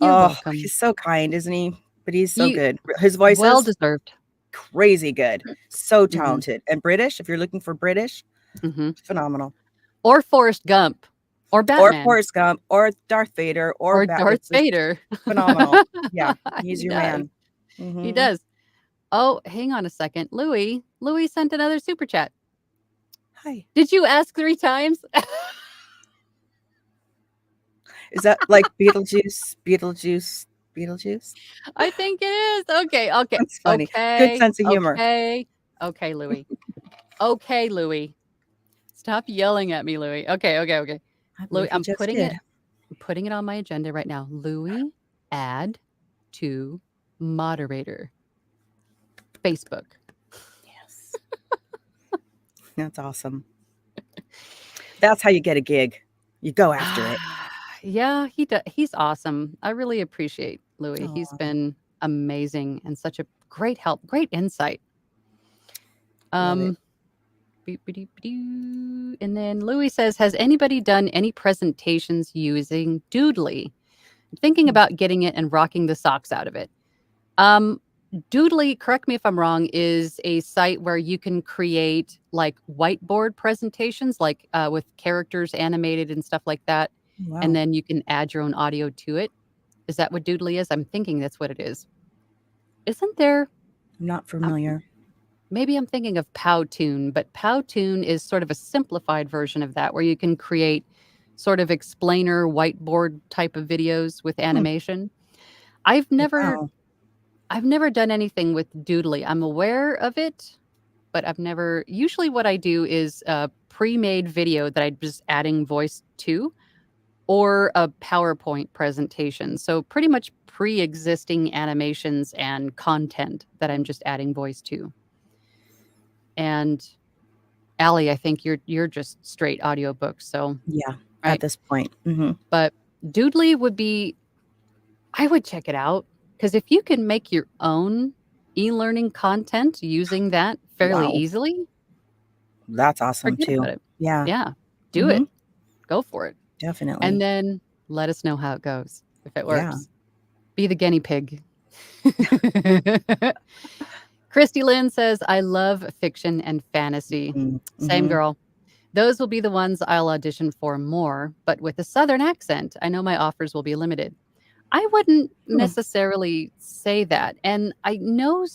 You're welcome. He's so kind, isn't he? But he's so good. His voice is well-deserved. Crazy good. So talented. And British, if you're looking for British, phenomenal. Or Forrest Gump. Or Batman. Or Forrest Gump. Or Darth Vader. Or Darth Vader. Phenomenal. Yeah. He's your man. He does. Oh, hang on a second. Louis sent another super chat. Hi. Did you ask 3 times? Is that like Beetlejuice? I think it is. Okay. That's funny. Okay. Good sense of humor. Okay, Louis. Okay, Louis. Stop yelling at me, Louis. Okay. Louis, I'm putting it on my agenda right now. Louis, add to moderator. Facebook. Yes. That's awesome. That's how you get a gig. You go after it. Yeah, he's awesome. I really appreciate Louis. Aww. He's been amazing and such a great help, great insight. And then Louis says, has anybody done any presentations using Doodly? I'm thinking about getting it and rocking the socks out of it. Doodly, correct me if I'm wrong, is a site where you can create like whiteboard presentations, like with characters animated and stuff like that. Wow. And then you can add your own audio to it. Is that what Doodly is? I'm thinking that's what it is. Isn't there? I'm not familiar. Maybe I'm thinking of Powtoon, but Powtoon is sort of a simplified version of that where you can create sort of explainer whiteboard type of videos with animation. I've never done anything with Doodly. I'm aware of it, but usually what I do is a pre-made video that I'm just adding voice to, or a PowerPoint presentation. So pretty much pre-existing animations and content that I'm just adding voice to. And Allie, I think you're just straight audiobooks. So yeah, right? At this point. But Doodly I would check it out because if you can make your own e-learning content using that fairly easily, that's awesome too. Yeah, do it. Go for it. Definitely. And then let us know how it goes. If it works, be the guinea pig. Christy Lynn says, I love fiction and fantasy. Same girl. Those will be the ones I'll audition for more, but with a Southern accent, I know my offers will be limited. I wouldn't necessarily say that. And I know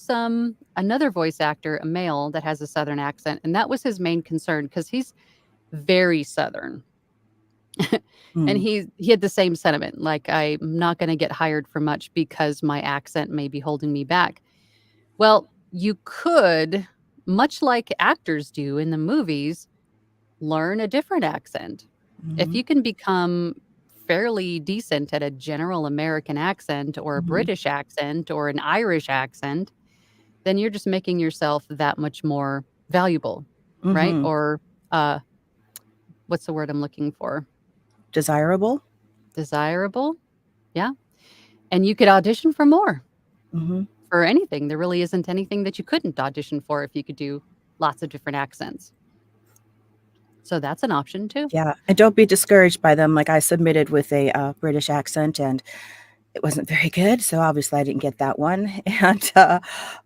another voice actor, a male that has a Southern accent, and that was his main concern because he's very Southern. And he had the same sentiment, like I'm not going to get hired for much because my accent may be holding me back. Well, you could, much like actors do in the movies, learn a different accent. If you can become fairly decent at a general American accent or a British accent or an Irish accent, then you're just making yourself that much more valuable, right? Or what's the word I'm looking for? Desirable. Yeah. And you could audition for more. for anything. There really isn't anything that you couldn't audition for if you could do lots of different accents. So that's an option too. Yeah, and don't be discouraged by them. Like I submitted with a British accent, and it wasn't very good, so obviously I didn't get that one. And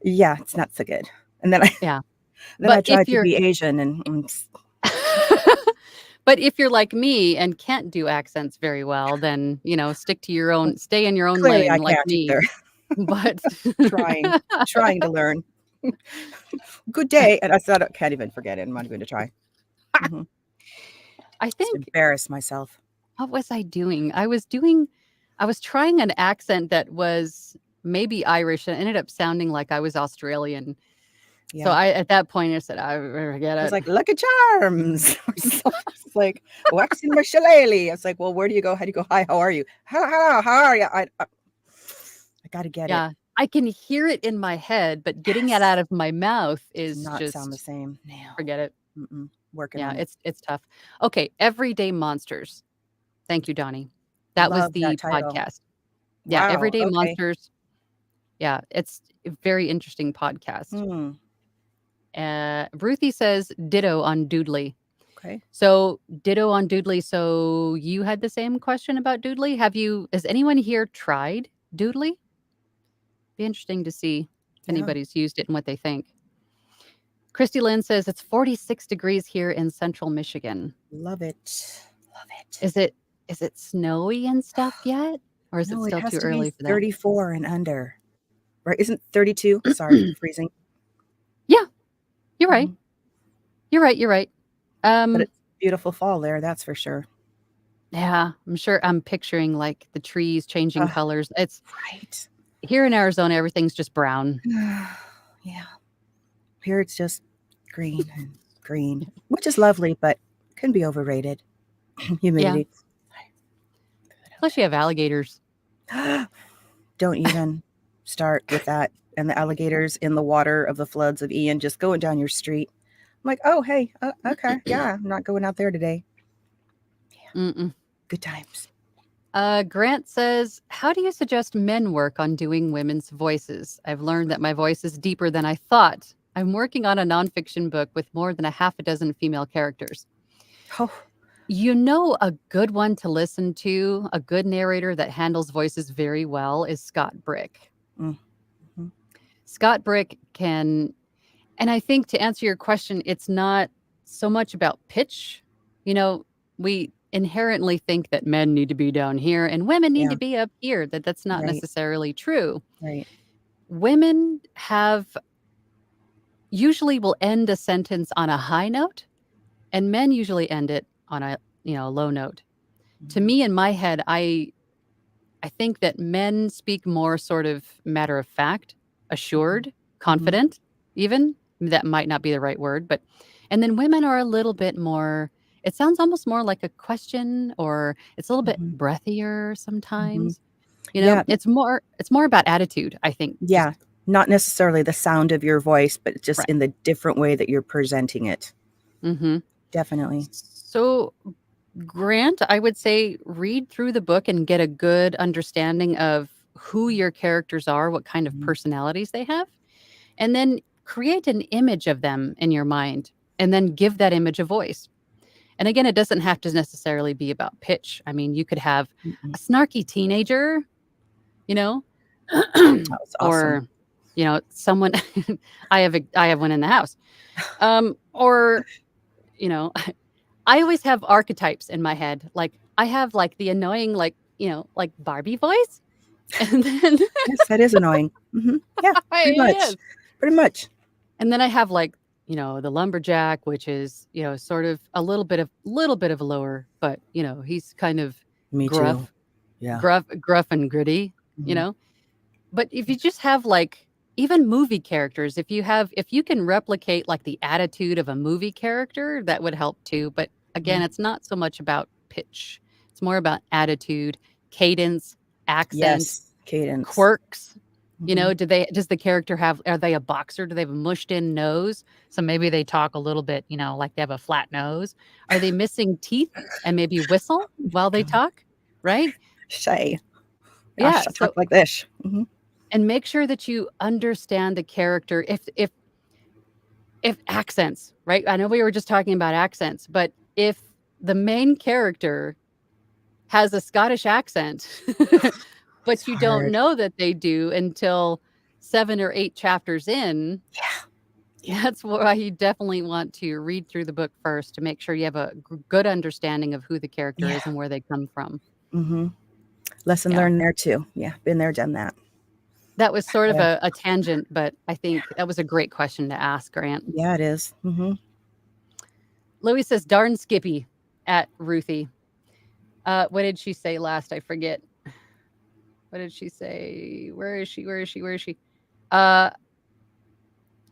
yeah, it's not so good. And then Yeah. then I But if tried to you're be Asian, and but if you're like me and can't do accents very well, then, stick to your own, stay in your own clearly lane I like can't me. either. But Trying to learn. Good day, and I said I can't even forget it. I'm not going to try. I Just think, embarrass myself. what was I doing? I was trying an accent that was maybe Irish and ended up sounding like I was Australian. So Yeah. at that point I said, I forget I was it. like, Lucky Charms. It's like waxing my shillelagh. It's like, well, where do you go? How do you go? Hi, how are you? How are you? I got to get it. Yeah. I can hear it in my head, but getting it out of my mouth Does is not just sound the same. No. forget it. Working Yeah, on it. it's tough. Okay, Everyday Monsters. Thank you, Donnie. That was Love that the title. podcast. Yeah, Wow. Everyday Okay. Monsters. Yeah, it's a very interesting podcast. Ruthie says ditto on Doodly. Okay. So ditto on Doodly. So you had the same question about Doodly. Has anyone here tried Doodly? Be interesting to see if anybody's used it and what they think. Christy Lynn says it's 46 degrees here in central Michigan. Love it. Love it. Is it snowy and stuff yet? Or is it No, it still has too to early be for that? 34 and under. Right? Isn't 32? Sorry, freezing. Yeah, you're right. You're right. But it's beautiful fall there, that's for sure. Yeah, I'm sure I'm picturing like the trees changing colors. It's right. Here in Arizona, everything's just brown. Yeah. Here it's just green and green, which is lovely, but can be overrated. Humidity. Plus you have alligators. Don't even start with that. And the alligators in the water of the floods of Ian just going down your street. I'm like, oh, hey, okay. Yeah, I'm not going out there today. Yeah. Good times. Grant says, how do you suggest men work on doing women's voices? I've learned that my voice is deeper than I thought. I'm working on a nonfiction book with more than a half a dozen female characters. Oh. A good one to listen to, a good narrator that handles voices very well is Scott Brick. Scott Brick can, and I think to answer your question, it's not so much about pitch. We inherently think that men need to be down here and women need to be up here. That's not necessarily true. Right. Women usually will end a sentence on a high note, and men usually end it on a low note. To me, in my head, I think that men speak more sort of matter of fact, assured, confident, even. That might not be the right word, and then women are a little bit more, it sounds almost more like a question, or it's a little bit breathier sometimes. It's more about attitude, I think. Yeah. Not necessarily the sound of your voice, but just in the different way that you're presenting it. Definitely. So, Grant, I would say read through the book and get a good understanding of who your characters are, what kind of personalities they have, and then create an image of them in your mind, and then give that image a voice. And again, it doesn't have to necessarily be about pitch. I mean, you could have a snarky teenager, That's awesome. or someone. I have one in the house, or I always have archetypes in my head. Like I have like the annoying, like Barbie voice, and then yes, that is annoying. Yeah, pretty much. And then I have like the lumberjack, which is sort of a little bit of a lower, but he's kind of gruff, gruff and gritty, But if you just have like even movie characters, if you can replicate like the attitude of a movie character, that would help too. But again, it's not so much about pitch. It's more about attitude, cadence, accent, quirks. Does the character are they a boxer? Do they have a mushed in nose? So maybe they talk a little bit, like they have a flat nose. Are they missing teeth and maybe whistle while they talk? Right? Shay. Yeah. I talk like this. And make sure that you understand the character. If accents, right? I know we were just talking about accents, but if the main character has a Scottish accent, It's but you don't hard. know that they do until 7 or 8 chapters in, Yeah. that's why you definitely want to read through the book first to make sure you have a good understanding of who the character Yeah. is and where they come from. Lesson Yeah. learned there too. Yeah, been there, done that. That was sort of Yeah. a tangent, but I think that was a great question to ask, Grant. Yeah, it is. Louis says, "Darn Skippy," at Ruthie. What did she say last? I forget. What did she say? Where is she? Where is she? Where is she? Uh,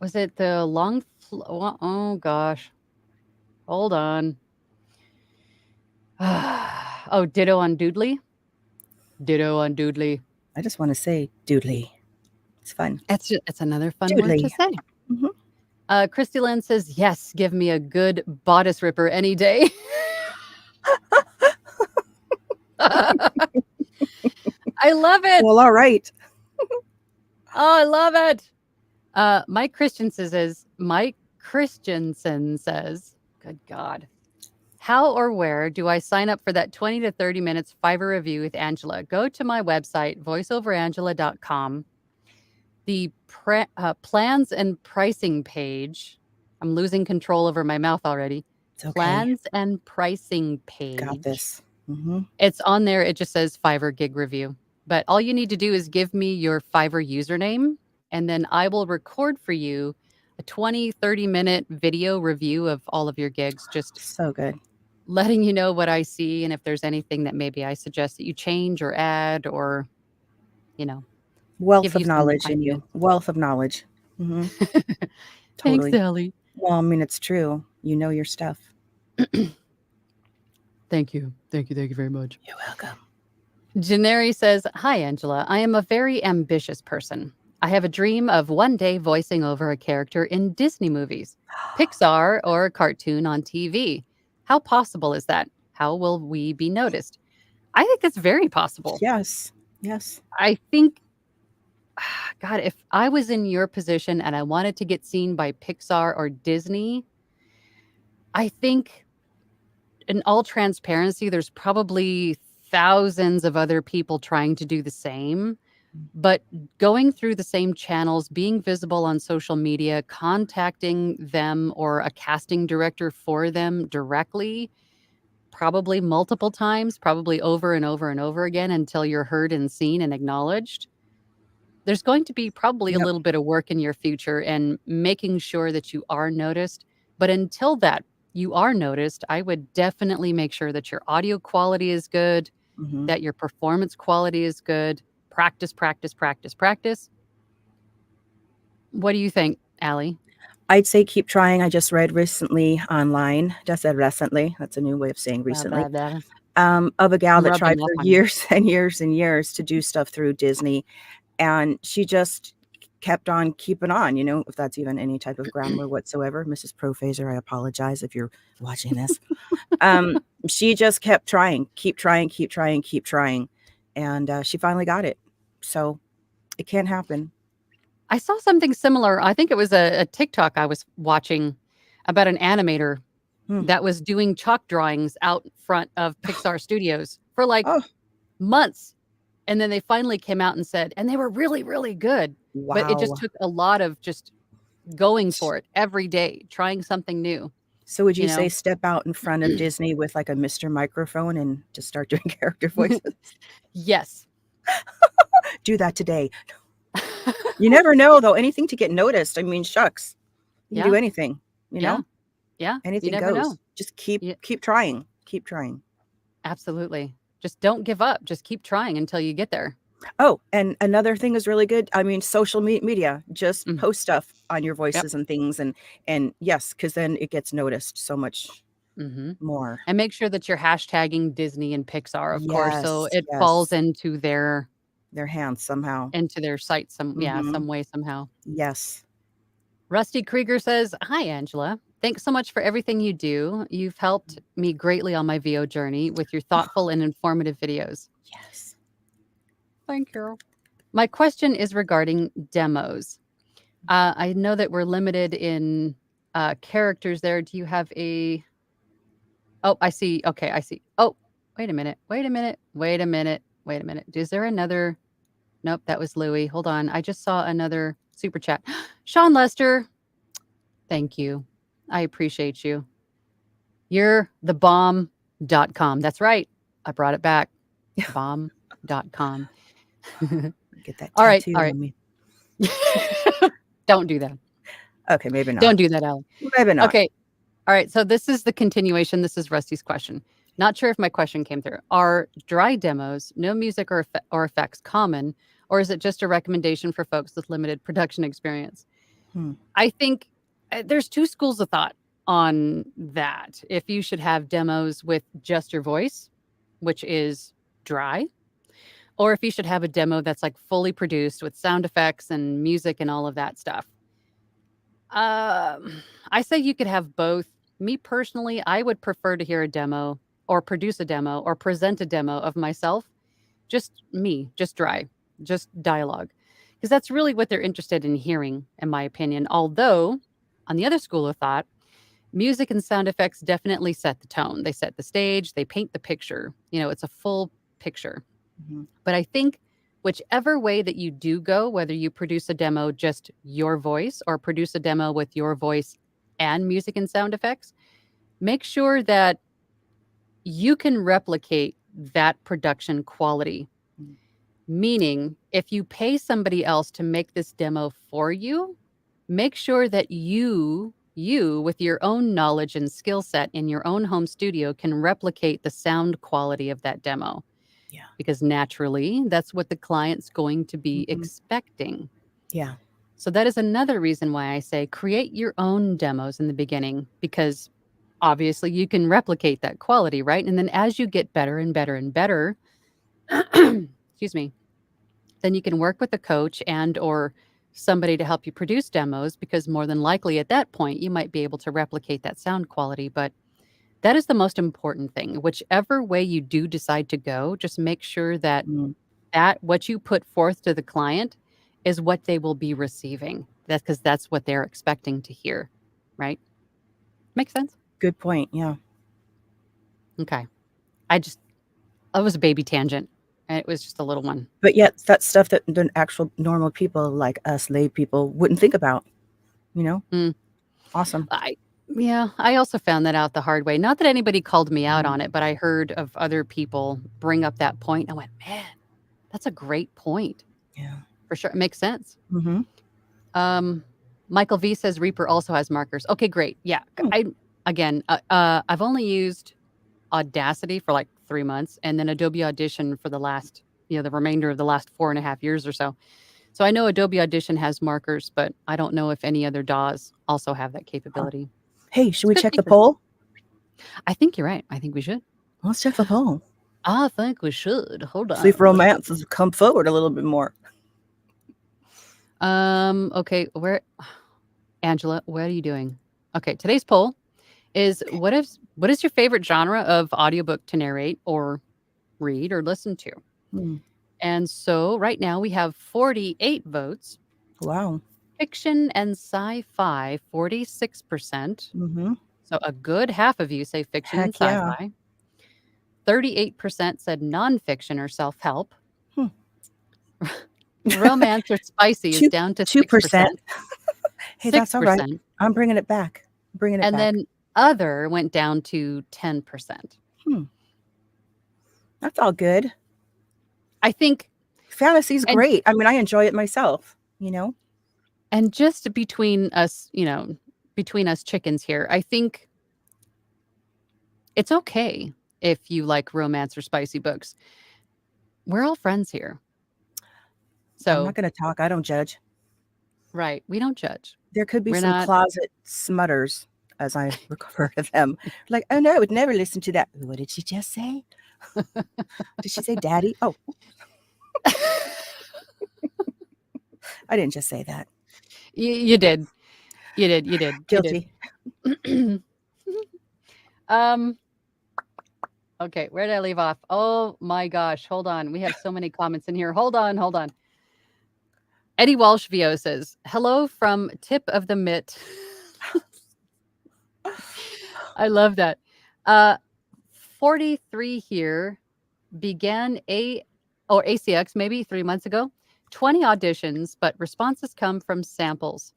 was it the long oh gosh. Hold on. Oh, ditto on Doodly? Ditto on Doodly. I just want to say doodly. It's fun. It's another fun word to Doodly. say. Mhm. Christy Lynn says, "Yes, give me a good bodice ripper any day." I love it. Well, all right. Oh, I love it. Mike Christensen says, good God. How or where do I sign up for that 20 to 30 minutes Fiverr review with Angela? Go to my website, voiceoverangela.com. The plans and pricing page. I'm losing control over my mouth already. It's okay. Plans and pricing page. Got this. It's on there. It just says Fiverr gig review. But all you need to do is give me your Fiverr username, and then I will record for you a 20, 30-minute video review of all of your gigs, just So good. letting you know what I see and if there's anything that maybe I suggest that you change or add or, Wealth give of you some knowledge in ideas. you. Wealth of knowledge. Thanks, Totally. Allie. Well, I mean, it's true. You know your stuff. Thank you. Thank you. Thank you very much. You're welcome. Janeri says, "Hi, Angela. I am a very ambitious person. I have a dream of one day voicing over a character in Disney movies, Pixar, or a cartoon on TV. How possible is that? How will we be noticed?" I think that's very possible. Yes. Yes. I think, God, if I was in your position and I wanted to get seen by Pixar or Disney, I think, in all transparency, there's probably thousands of other people trying to do the same. But going through the same channels, being visible on social media, contacting them or a casting director for them directly, probably multiple times, probably over and over and over again until you're heard and seen and acknowledged. There's going to be probably a Yep. little bit of work in your future and making sure that you are noticed. But until that, you are noticed, I would definitely make sure that your audio quality is good, that your performance quality is good. Practice, practice, practice, practice. What do you think, Allie? I'd say keep trying. I just read recently online, just said recently, that's a new way of saying recently, of a gal I'm that rubbing tried off for on you. years and years and years to do stuff through Disney. And she just kept on keeping on, if that's even any type of grammar whatsoever. Mrs. Prophaser, I apologize if you're watching this. She just kept trying, keep trying, keep trying, keep trying. And she finally got it. So it can happen. I saw something similar. I think it was a TikTok I was watching about an animator that was doing chalk drawings out front of Pixar Studios for Oh, months. And then they finally came out and said, and they were really, really good. But it just wow. took a lot of just going for it every day, trying something new. So would you say step out in front of Disney with like a Mr. Microphone and just start doing character voices? Yes. Do that today. You never know, though. Anything to get noticed. I mean, shucks. You can do anything, Yeah. You anything never goes. know. Just keep trying. Keep trying. Absolutely. Just don't give up. Just keep trying until you get there. Oh, and another thing is really good. I mean, social media, just post stuff on your voices and things. And yes, because then it gets noticed so much more. And make sure that you're hashtagging Disney and Pixar, of course, so Yes, it falls yes. into their hands somehow. into their site some way, somehow. Yes. Rusty Krieger says, "Hi, Angela. Thanks so much for everything you do. You've helped me greatly on my VO journey with your thoughtful and informative videos." Yes. Thank you. My question is regarding demos. I know that we're limited in characters there. Do you have a... Oh, I see. Okay, I see. Oh, wait a minute. Wait a minute. Wait a minute. Wait a minute. Is there another? Nope, that was Louie. Hold on. I just saw another super chat. Sean Lester, thank you. I appreciate you. You're the bomb.com. That's right. I brought it back. Bomb.com. Get that All right. tattooed All right. on me. Don't do that. Okay, maybe not. Don't do that, Allie. Maybe not. Okay. All right. So this is the continuation. This is Rusty's question. Not sure if my question came through. Are dry demos, no music or effects common, or is it just a recommendation for folks with limited production experience? I think there's two schools of thought on that. If you should have demos with just your voice, which is dry, or if you should have a demo that's like fully produced with sound effects and music and all of that stuff. I say you could have both. Me personally, I would prefer to hear a demo or produce a demo or present a demo of myself. Just me, just dry, just dialogue. Because that's really what they're interested in hearing, in my opinion. Although, on the other school of thought, music and sound effects definitely set the tone. They set the stage, they paint the picture. It's a full picture. Mm-hmm. But I think whichever way that you do go, whether you produce a demo just your voice or produce a demo with your voice and music and sound effects, make sure that you can replicate that production quality. Meaning, if you pay somebody else to make this demo for you, make sure that you with your own knowledge and skill set in your own home studio can replicate the sound quality of that demo. Yeah. Because naturally, that's what the client's going to be expecting. Yeah. So that is another reason why I say create your own demos in the beginning, because obviously you can replicate that quality, right? And then as you get better and better and better, excuse me, then you can work with a coach and or somebody to help you produce demos, because more than likely at that point you might be able to replicate that sound quality. But that is the most important thing. Whichever way you do decide to go, just make sure that that what you put forth to the client is what they will be receiving. That's because that's what they're expecting to hear, right? Makes sense? Good point. Yeah. Okay. That was a baby tangent, and it was just a little one. But yet that's stuff that the actual normal people like us lay people wouldn't think about, Awesome. I also found that out the hard way. Not that anybody called me out on it, but I heard of other people bring up that point. I went, man, that's a great point. Yeah. For sure. It makes sense. Mm-hmm. Michael V says Reaper also has markers. Okay, great. Yeah. I've only used Audacity for like 3 months, and then Adobe Audition for the last, the remainder of the last 4.5 years or so. So I know Adobe Audition has markers, but I don't know if any other DAWs also have that capability. Hey, should we check the poll? I think you're right. I think we should. Let's check the poll. I think we should. Hold on. See if romance has come forward a little bit more. Okay. Angela, what are you doing? Okay. Today's poll is what is your favorite genre of audiobook to narrate or read or listen to? And so right now we have 48 votes. Wow. Fiction and sci-fi, 46%. Mm-hmm. So a good half of you say fiction and sci-fi. Yeah. 38% said nonfiction or self-help. Romance or spicy is down to 2%. Hey, that's all right. I'm bringing it back. And then other went down to 10%. That's all good. I think fantasy's great. I mean, I enjoy it myself, And just between us, between us chickens here, I think it's okay if you like romance or spicy books. We're all friends here. So I'm not going to talk. I don't judge. Right. We don't judge. There could be some closet smutters, as I refer to them. Like, oh no, I would never listen to that. What did she just say? Did she say daddy? Oh. I didn't just say that. You did. You did. Guilty. You did. Okay, where did I leave off? Oh my gosh, hold on. We have so many comments in here. Hold on. Eddie Walsh VO says, "Hello from tip of the mitt." I love that. Uh, 43 here began ACX maybe 3 months ago. 20 auditions, but responses come from samples.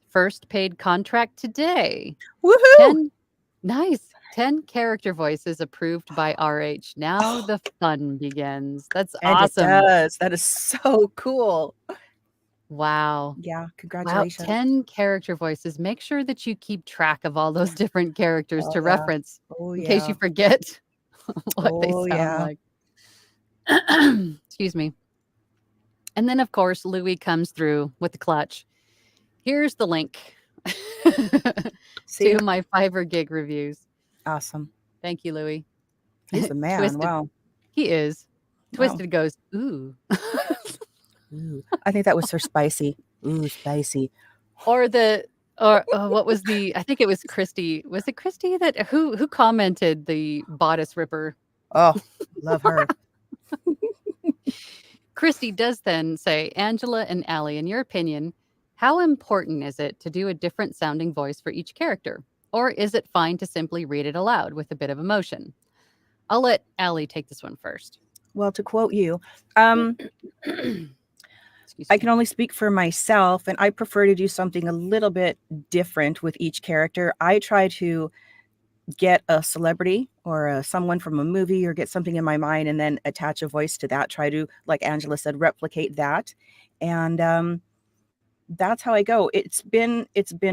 First paid contract today. Woohoo! 10 character voices approved by RH. Now the fun begins. That's And it awesome. does. That is so cool. Wow. Yeah, Wow, congratulations. 10 character voices. Make sure that you keep track of all those different characters Oh, to yeah. reference Oh, in case yeah. you forget what they Oh, sound yeah. like. Excuse me. And then, of course, Louis comes through with the clutch. Here's the link See? to my Fiverr gig reviews. Awesome. Thank you, Louis. He's the man. Twisted. Wow. He is. Wow. Twisted goes, ooh. Ooh. I think that was her spicy. Ooh, spicy. Or what was the, I think it was Christy. Was it Christy that who commented the bodice ripper? Oh, love her. Christy does then say, Angela and Allie, in your opinion, how important is it to do a different sounding voice for each character? Or is it fine to simply read it aloud with a bit of emotion? I'll let Allie take this one first. Well, to quote you, Excuse I me. can only speak for myself, and I prefer to do something a little bit different with each character. I try to get a celebrity or someone from a movie or get something in my mind and then attach a voice to that. Try to, like Angela said, replicate that. And that's how I go. It's been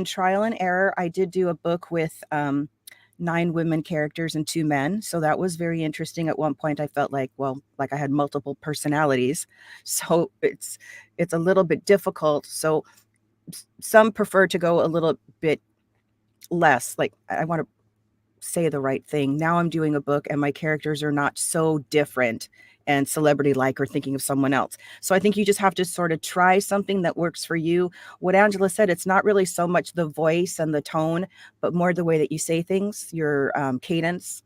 trial and error. I did do a book with 9 women characters and 2 men. So that was very interesting. At one point I felt like, well, like I had multiple personalities. So it's a little bit difficult. So some prefer to go a little bit less. Like I want to say the right thing. Now I'm doing a book and my characters are not so different and celebrity like or thinking of someone else. So I think you just have to sort of try something that works for you. What Angela said, it's not really so much the voice and the tone, but more the way that you say things, your cadence.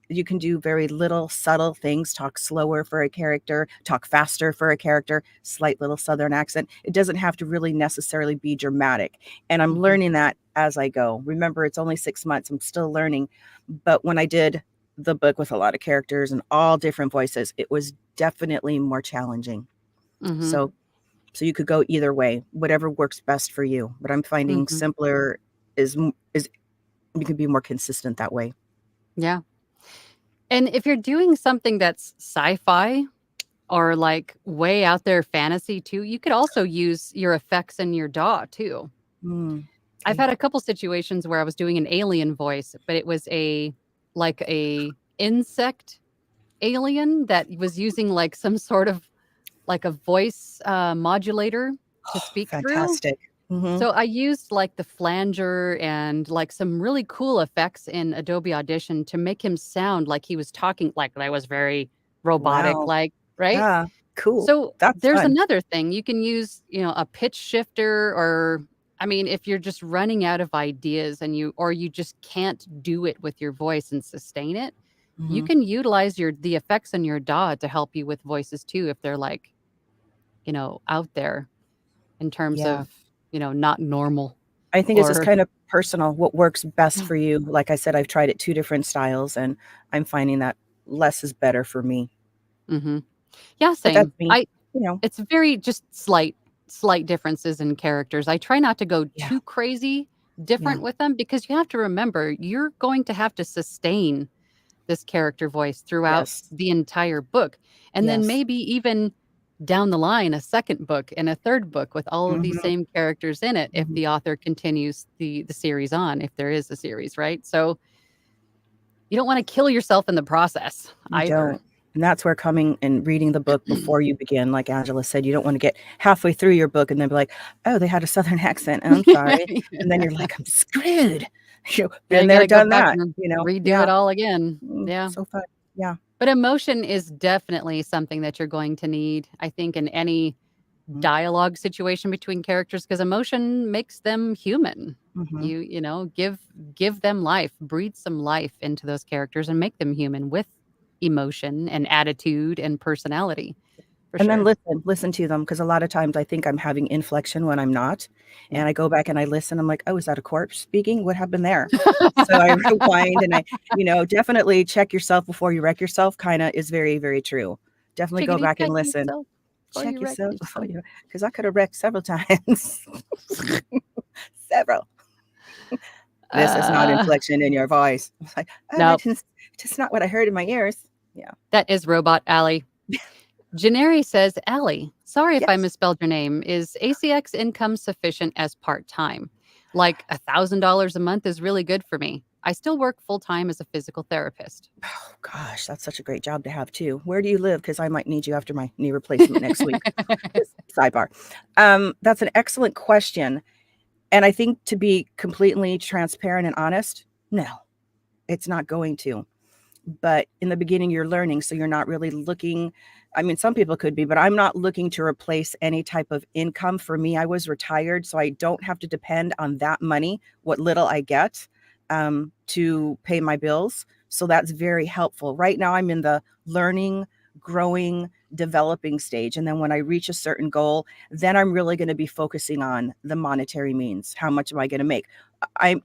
You can do very little subtle things, talk slower for a character, talk faster for a character, slight little Southern accent. It doesn't have to really necessarily be dramatic. And I'm learning that as I go. Remember, it's only 6 months. I'm still learning. But when I did the book with a lot of characters and all different voices, it was definitely more challenging. So you could go either way, whatever works best for you. But I'm finding simpler is you can be more consistent that way. Yeah. And if you're doing something that's sci-fi or like way out there fantasy too, you could also use your effects in your DAW too. I've had a couple situations where I was doing an alien voice, but it was a insect alien that was using like some sort of like a voice modulator to speak Fantastic. through. So I used like the flanger and like some really cool effects in Adobe Audition to make him sound like he was talking, like I was very robotic, Wow. like, right? Yeah, cool. So That's there's fun. another thing. You can use, a pitch shifter, or I mean, if you're just running out of ideas and you just can't do it with your voice and sustain it, you can utilize the effects in your DAW to help you with voices too, if they're like, out there in terms Yeah. of, not normal. I think it's just Or kind of personal, what works best for you. Like I said, I've tried it 2 different styles and I'm finding that less is better for me. Yeah, But that's same. me, you know. It's very just slight differences in characters. I try not to go Yeah. too crazy different with them, because you have to remember you're going to have to sustain this character voice throughout Yes. the entire book. And then Yes. maybe even down the line, a second book and a third book with all of these same characters in it, if the author continues the series on, if there is a series, right? So you don't want to kill yourself in the process You either. don't. And that's where coming and reading the book before you begin, like Angela said, you don't want to get halfway through your book and then be like, oh, they had a Southern accent. I'm sorry. And then you're like, I'm screwed. Been there, done that, redo it all again. Yeah. So fun. Yeah. But emotion is definitely something that you're going to need, I think, in any dialogue situation between characters, because emotion makes them human. Give them life, breathe some life into those characters and make them human with emotion and attitude and personality. for And then sure. listen to them, because a lot of times I think I'm having inflection when I'm not, Yeah. and I go back and I listen, I'm like, "Oh, is that a corpse speaking? What happened there?" So I rewind and definitely check yourself before you wreck yourself kinda is very, very true. Definitely go Chickadee back and check listen. yourself before Check you wreck yourself before yourself. you, because I could have wrecked several times. Several. This is not Uh, inflection in your voice. It's like, "Oh, no, that's not what I heard in my ears." Yeah. that is robot Allie. Janeri says, Allie, sorry if I Yes. misspelled your name. Is ACX income sufficient as part time? Like $1,000 a month is really good for me. I still work full time as a physical therapist. Oh gosh, that's such a great job to have too. Where do you live? Because I might need you after my knee replacement next week. Just sidebar. That's an excellent question. And I think, to be completely transparent and honest, no, it's not going to. But in the beginning, you're learning, so you're not really looking. I mean, some people could be, but I'm not looking to replace any type of income. For me, I was retired, so I don't have to depend on that money, what little I get, to pay my bills. So that's very helpful. Right now, I'm in the learning, growing, developing stage. And then when I reach a certain goal, then I'm really going to be focusing on the monetary means. How much am I going to make? I'm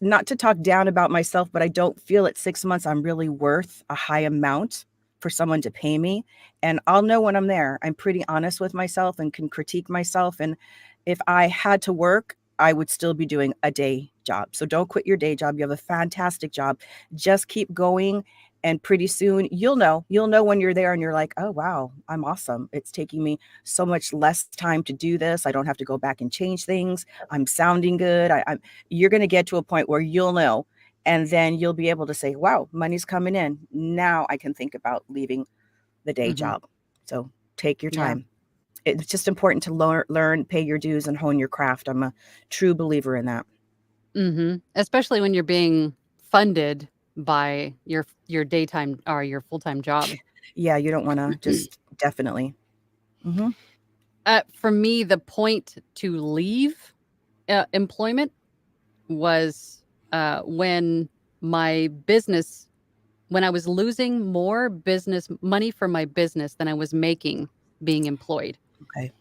not to talk down about myself, but I don't feel at 6 months I'm really worth a high amount for someone to pay me. And I'll know when I'm there. I'm pretty honest with myself and can critique myself. And if I had to work, I would still be doing a day job. So don't quit your day job. You have a fantastic job. Just keep going. And pretty soon you'll know when you're there and you're like, oh, wow, I'm awesome. It's taking me so much less time to do this. I don't have to go back and change things. I'm sounding good. I'm You're going to get to a point where you'll know, and then you'll be able to say, wow, money's coming in. Now I can think about leaving the day Hmm. job. So take your Yeah. time. It's just important to learn, pay your dues, and hone your craft. I'm a true believer in that. Especially when you're being funded by your daytime or your full-time job. Yeah, you don't want to just definitely. Hmm. For me, the point to leave employment was when my business, when I was losing more business money for my business than I was making being employed. Okay.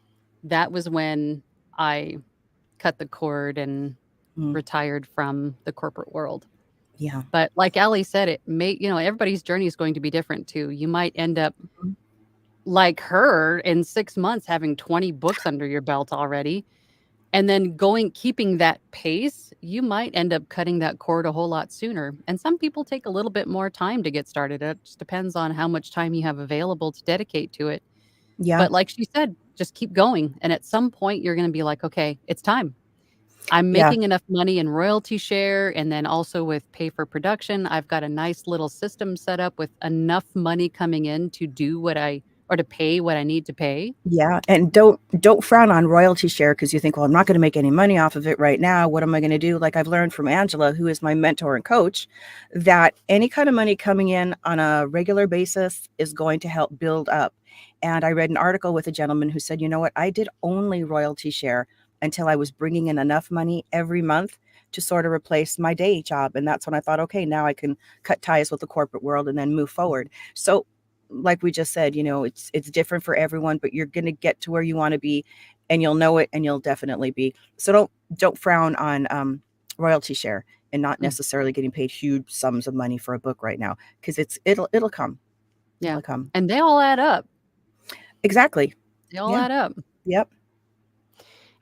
That was when I cut the cord and Mm, retired from the corporate world. yeah. But like Allie said, everybody's journey is going to be different too. You might end up Mhm. like her in 6 months having 20 books under your belt already. And then keeping that pace, you might end up cutting that cord a whole lot sooner. And some people take a little bit more time to get started. It just depends on how much time you have available to dedicate to it. Yeah. But like she said, just keep going. And at some point, you're going to be like, okay, it's time. I'm Yeah. making enough money in royalty share and then also with pay for production. I've got a nice little system set up with enough money coming in to do or to pay what I need to pay. Yeah, and don't frown on royalty share, because you think, well, I'm not going to make any money off of it right now. What am I going to do? Like, I've learned from Angela, who is my mentor and coach, that any kind of money coming in on a regular basis is going to help build up. And I read an article with a gentleman who said, you know what? I did only royalty share until I was bringing in enough money every month to sort of replace my day job. And that's when I thought, okay, now I can cut ties with the corporate world and then move forward. So like we just said, it's different for everyone, but you're going to get to where you want to be, and you'll know it, and you'll definitely be. So don't frown on royalty share and not Mm, necessarily getting paid huge sums of money for a book right now, because it'll come. yeah. It'll come. And they all add up. Exactly. They all Yeah. add up. Yep.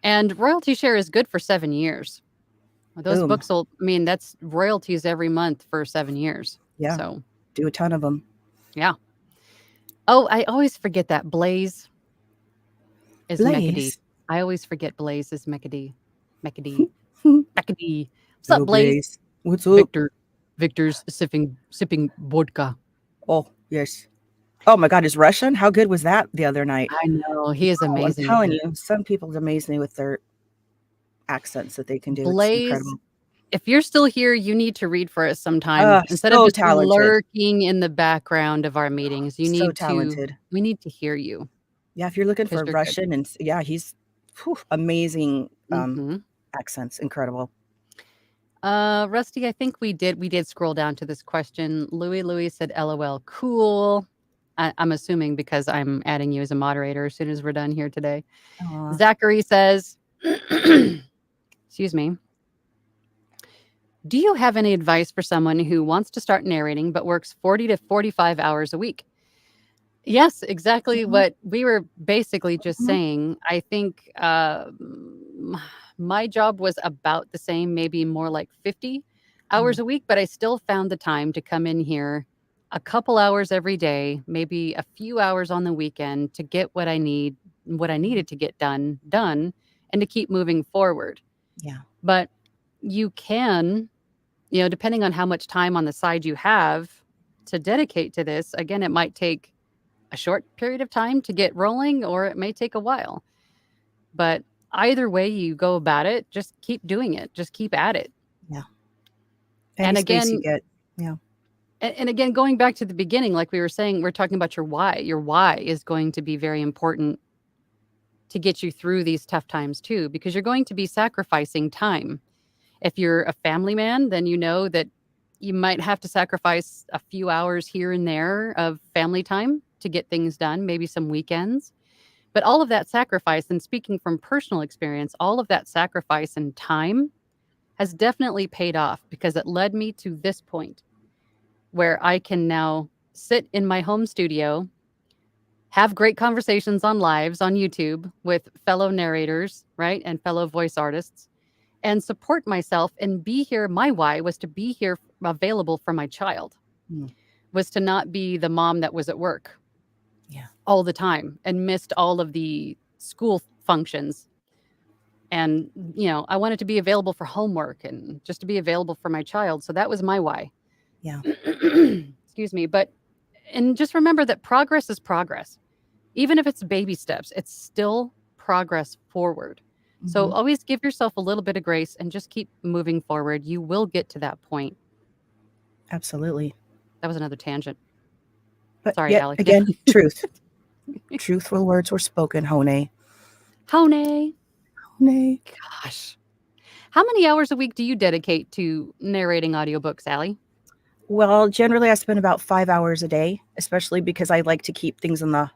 And royalty share is good for 7 years. Those Boom. books that's royalties every month for 7 years. Yeah. So, Do a ton of them. yeah. Oh, I always forget that Blaze is Mechady. Blaze. I always forget Blaze is Mechady. Mechady. Mechady. What's up, Hello, Blaze? Blaze. What's up? Victor's sipping vodka. Oh, yes. Oh my God, is Russian? How good was that the other night? I know. He is Oh, I'm amazing at telling it. you, some people amaze me with their accents that they can do. It's Blaze, incredible. if you're still here, you need to read for us sometime. Instead of So just talented. lurking in the background of our meetings, So talented. we need to hear you Yeah, if you're looking because for you're good. Russian, and yeah, he's amazing, Mhm. accents, incredible. Rusty, I think we did scroll down to this question. Louis said, LOL, cool. I'm assuming because I'm adding you as a moderator as soon as we're done here today. Aw. Zachary says, excuse me, do you have any advice for someone who wants to start narrating but works 40 to 45 hours a week? Yes, exactly Mhm, what we were basically just mhm, saying. I think my job was about the same, maybe more like 50 hours mm, a week, but I still found the time to come in here a couple hours every day, maybe a few hours on the weekend to get what I mhm. needed to get done, and to keep moving forward. Yeah, But you can, depending on how much time on the side you have to dedicate to this, again, it might take a short period of time to get rolling, or it may take a while. But either way you go about it, just keep doing it. Just keep at it. yeah. Any And space you again, get. Yeah. and again, going back to the beginning, like we were saying, we're talking about your why. Your why is going to be very important to get you through these tough times too, because you're going to be sacrificing time. If you're a family man, then you know that you might have to sacrifice a few hours here and there of family time to get things done, maybe some weekends. But all of that sacrifice, and speaking from personal experience, all of that sacrifice and time has definitely paid off because it led me to this point where I can now sit in my home studio, have great conversations on lives on YouTube with fellow narrators, right? And fellow voice artists, and support myself and be here. My why was to be here available for my child, Mm, was to not be the mom that was at work yeah, all the time and missed all of the school functions. And, I wanted to be available for homework and just to be available for my child. So that was my why. yeah. Excuse me. And just remember that progress is progress. Even if it's baby steps, it's still progress forward. So Mhm. always give yourself a little bit of grace and just keep moving forward. You will get to that point. Absolutely. That was another tangent. But Sorry, yet Allie. again, truth. Truthful words were spoken, Hone. Hone. Hone. Gosh. How many hours a week do you dedicate to narrating audiobooks, Allie? Well, generally, I spend about 5 hours a day, especially because I like to keep things in the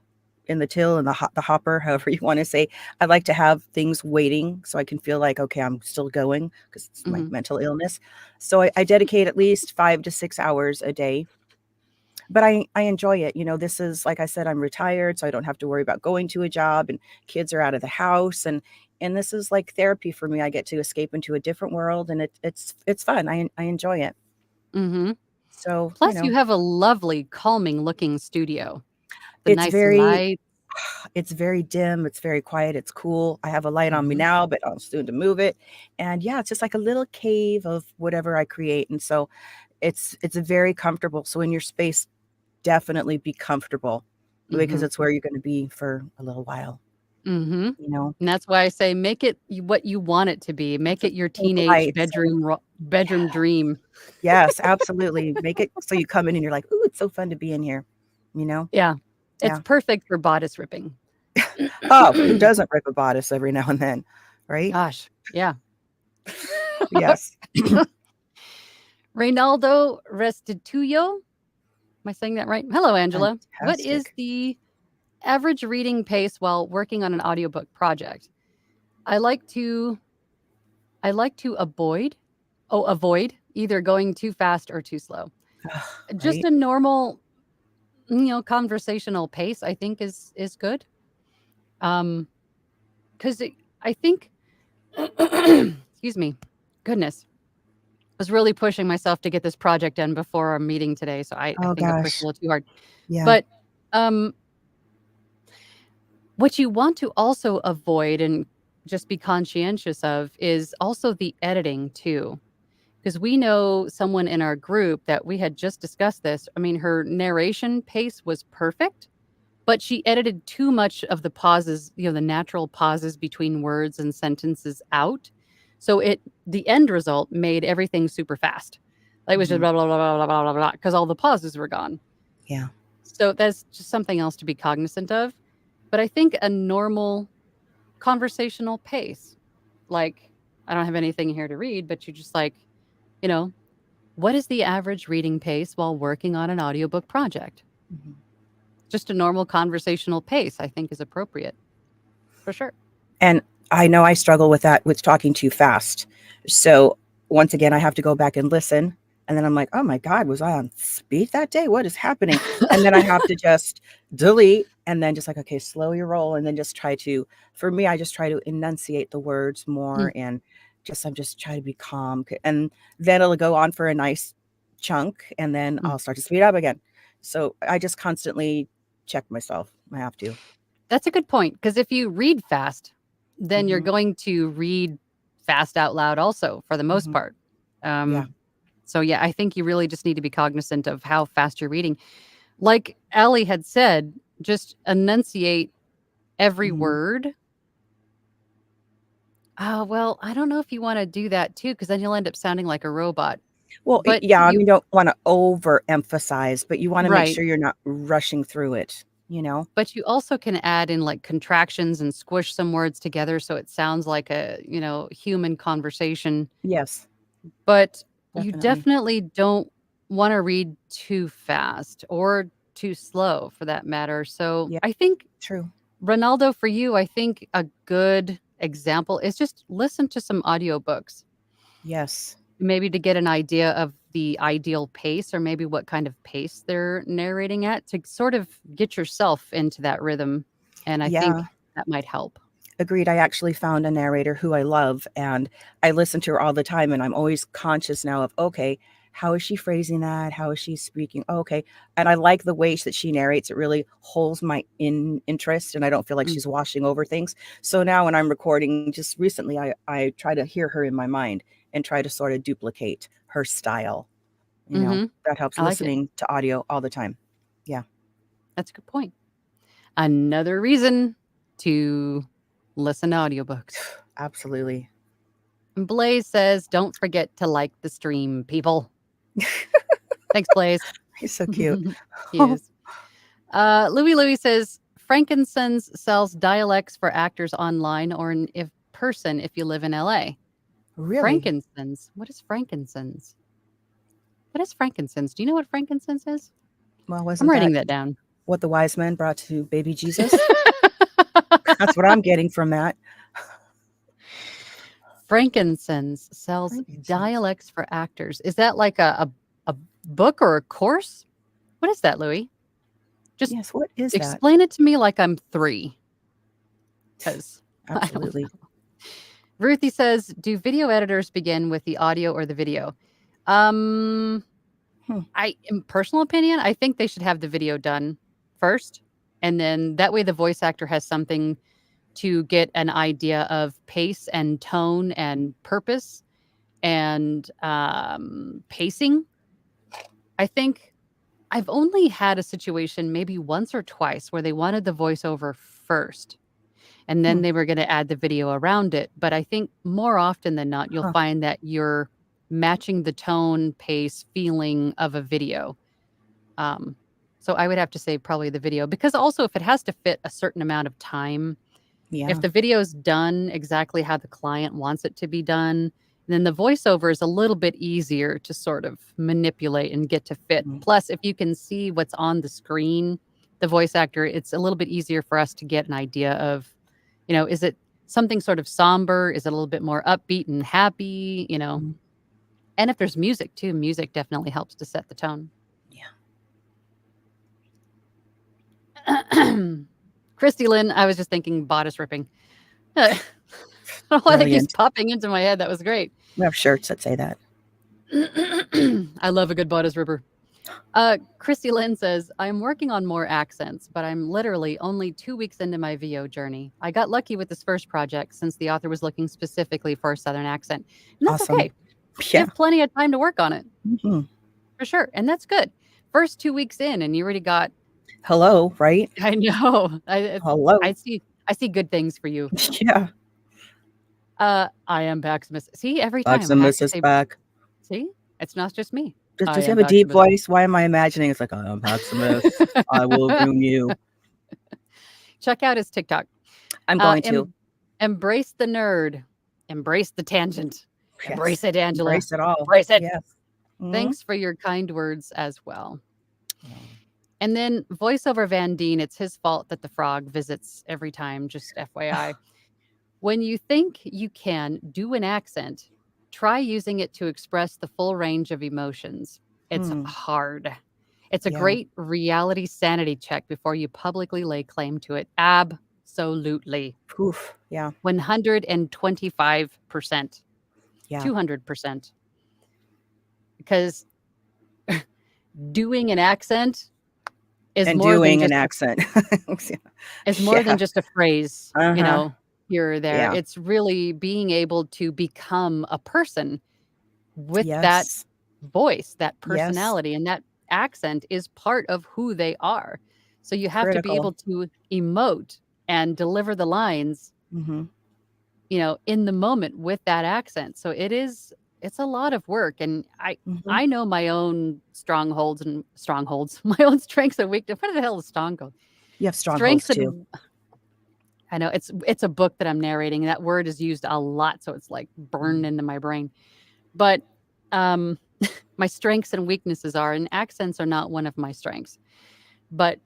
till, in the hopper, however you wanna say. I like to have things waiting so I can feel like, "Okay, I'm still going because it's my Hmm. mental illness. So I dedicate at least 5 to 6 hours a day, but I enjoy it. This is like I said, I'm retired, so I don't have to worry about going to a job, and kids are out of the house, and this is like therapy for me. I get to escape into a different world, and it's fun. I enjoy it. Hmm. So, Plus, you have a lovely, calming looking studio. The it's nice very light. it's very dim, it's very quiet, it's cool. I have a light on me Hmm. now, but I'm soon to move it. And yeah, it's just like a little cave of whatever I create. And so it's very comfortable. So in your space, definitely be comfortable because Hmm. it's where you're going to be for a little while, Hmm. you know. And that's why I say make it what you want it to be. Make Just it your pink teenage lights and bedroom dream. yes, absolutely. Make it so you come in and you're like, "Ooh, it's so fun to be in here." You know? Yeah. It's Yeah. perfect for bodice ripping. Oh, who doesn't rip a bodice every now and then, right? Gosh. Yeah. Yes. Reynaldo Restituyo. Am I saying that right? Hello, Angela. What is Fantastic. the average reading pace while working on an audiobook project? I like to I like to avoid either going too fast or too slow. Ugh, Just right? a normal, conversational pace I think is good. Um, 'cause I think excuse me. Goodness. I was really pushing myself to get this project done before our meeting today, so I Oh think I pushed gosh. a little too hard. Yeah. But, um, what you want to also avoid and just be conscientious of is also the editing too. Because we know someone in our group that we had just discussed this. I mean, her narration pace was perfect, but she edited too much of the pauses, the natural pauses between words and sentences out. So the end result made everything super fast. Like it was just Mhm. blah, blah, blah, blah, blah, blah, blah, because all the pauses were gone. Yeah. So that's just something else to be cognizant of. But I think a normal conversational pace, like, I don't have anything here to read, but you just like, you know, what is the average reading pace while working on an audiobook project? Mhm. Just a normal conversational pace, I think, is appropriate. For sure. And I know I struggle with that, with talking too fast. So once again, I have to go back and listen. And then I'm like, oh my God, was I on speed that day? What is happening? And then I have to just delete and then just like, okay, slow your roll. And then just try to, for me, I just try to enunciate the words more and I'm just trying to be calm. And then it'll go on for a nice chunk and then I'll start to speed up again. So I just constantly check myself. I have to. That's a good point, because if you read fast, then you're going to read fast out loud also, for the most part. So, yeah, I think you really just need to be cognizant of how fast you're reading. Like Allie had said, just enunciate every word. Oh, well, I don't know if you want to do that too, because then you'll end up sounding like a robot. Well, But yeah, I you, mean, don't wanna overemphasize, but you wanna make right. sure you're not rushing through it, you know? But you also can add in like contractions and squish some words together so it sounds like a, human conversation. Yes, But you definitely. definitely don't want to read too fast or too slow for that matter. So Yeah, I think, true. Ronaldo, for you, I think a good example is just listen to some audiobooks, Yes. maybe to get an idea of the ideal pace or maybe what kind of pace they're narrating at to sort of get yourself into that rhythm. And I think Yeah, that might help. agreed. I actually found a narrator who I love, and I listen to her all the time, and I'm always conscious now of, okay, how is she phrasing that? How is she speaking? Oh, okay. And I like the way that she narrates. It really holds my interest, and I don't feel like Mm. she's washing over things. So now when I'm recording, just recently, I try to hear her in my mind and try to sort of duplicate her style. Mm-hmm. That helps I like it. listening to audio all the time. Yeah. That's a good point. Another reason to listen to audiobooks. Absolutely. Blaze says, "Don't forget to like the stream, people." Thanks, Blaze. He's so cute. He is. Louis says, "Frankincense sells dialects for actors online or in person if you live in LA." Really? Frankincense? What is frankincense? What is frankincense? Do you know what frankincense is? Well, I'm wasn't writing that that down. what the wise men brought to baby Jesus? That's what I'm getting from that. Frankincense sells Frankincense. dialects for actors. Is that like a book or a course? What is that, Louis? Just Yes, what is that? explain it to me like I'm 3, because I don't Absolutely. know. Ruthie says, "Do video editors begin with the audio or the video?" Hmm. In personal opinion, I think they should have the video done first, and then that way the voice actor has something to get an idea of pace and tone and purpose and pacing. I think I've only had a situation maybe once or twice where they wanted the voiceover first and then Hmm. they were going to add the video around it. But I think more often than not, you'll Huh. find that you're matching the tone, pace, feeling of a video. Um, so I would have to say probably the video, because also if it has to fit a certain amount of time, if Yeah. the video's done exactly how the client wants it to be done, then the voiceover is a little bit easier to sort of manipulate and get to fit. Mm. Plus, if you can see what's on the screen, the voice actor, it's a little bit easier for us to get an idea of, is it something sort of somber? Is it a little bit more upbeat and happy? Mm. And if there's music too, music definitely helps to set the tone. Yeah. Christy Lynn, I was just thinking bodice ripping. I don't know why that keeps Brilliant. popping into my head. That was great. We have shirts that say that. I love a good bodice ripper. Christy Lynn says, "I'm working on more accents, but I'm literally only 2 weeks into my VO journey. I got lucky with this first project since the author was looking specifically for a Southern accent. And that's Awesome. okay. You Yeah. have plenty of time to work on it, Hmm. for sure. And that's good. First 2 weeks in, and you already got, Hello, right? I know. I Hello. see good things for you. Yeah. I am Maximus. See, every time I have Maximus to is say, back. see, it's not just me. Does I he am have a deep Maximus. voice? Why am I imagining it's like, I am Maximus. I will groom you. Check out his TikTok. I'm going to. Embrace the nerd. Embrace the tangent. Yes. Embrace it, Angela. Embrace it all. Embrace it. Yes. Mhm. Thanks for your kind words as well. Oh. And then voiceover Van Deen, it's his fault that the frog visits every time, just FYI. When you think you can do an accent, try using it to express the full range of emotions. It's hard. It's a Yeah. great reality sanity check before you publicly lay claim to it. Absolutely. Oof. Yeah. 125%. Yeah. 200%. Because doing an accent is And more than doing an just accent. is more than Yeah. just a phrase, Uh-huh. here or there. Yeah. It's really being able to become a person with that Yes. voice, that Yes. personality, and that accent is part of who they are. So you have to be Critical. able to emote and deliver the lines, Mhm. In the moment with that accent. So it's a lot of work. And Mhm. I know my own strongholds, my own strengths and weakness. What the hell is stronghold? You have strongholds Strengths too. and I know it's a book that I'm narrating. That word is used a lot, so it's like burned into my brain. But um, my strengths and weaknesses are, and accents are not one of my strengths. But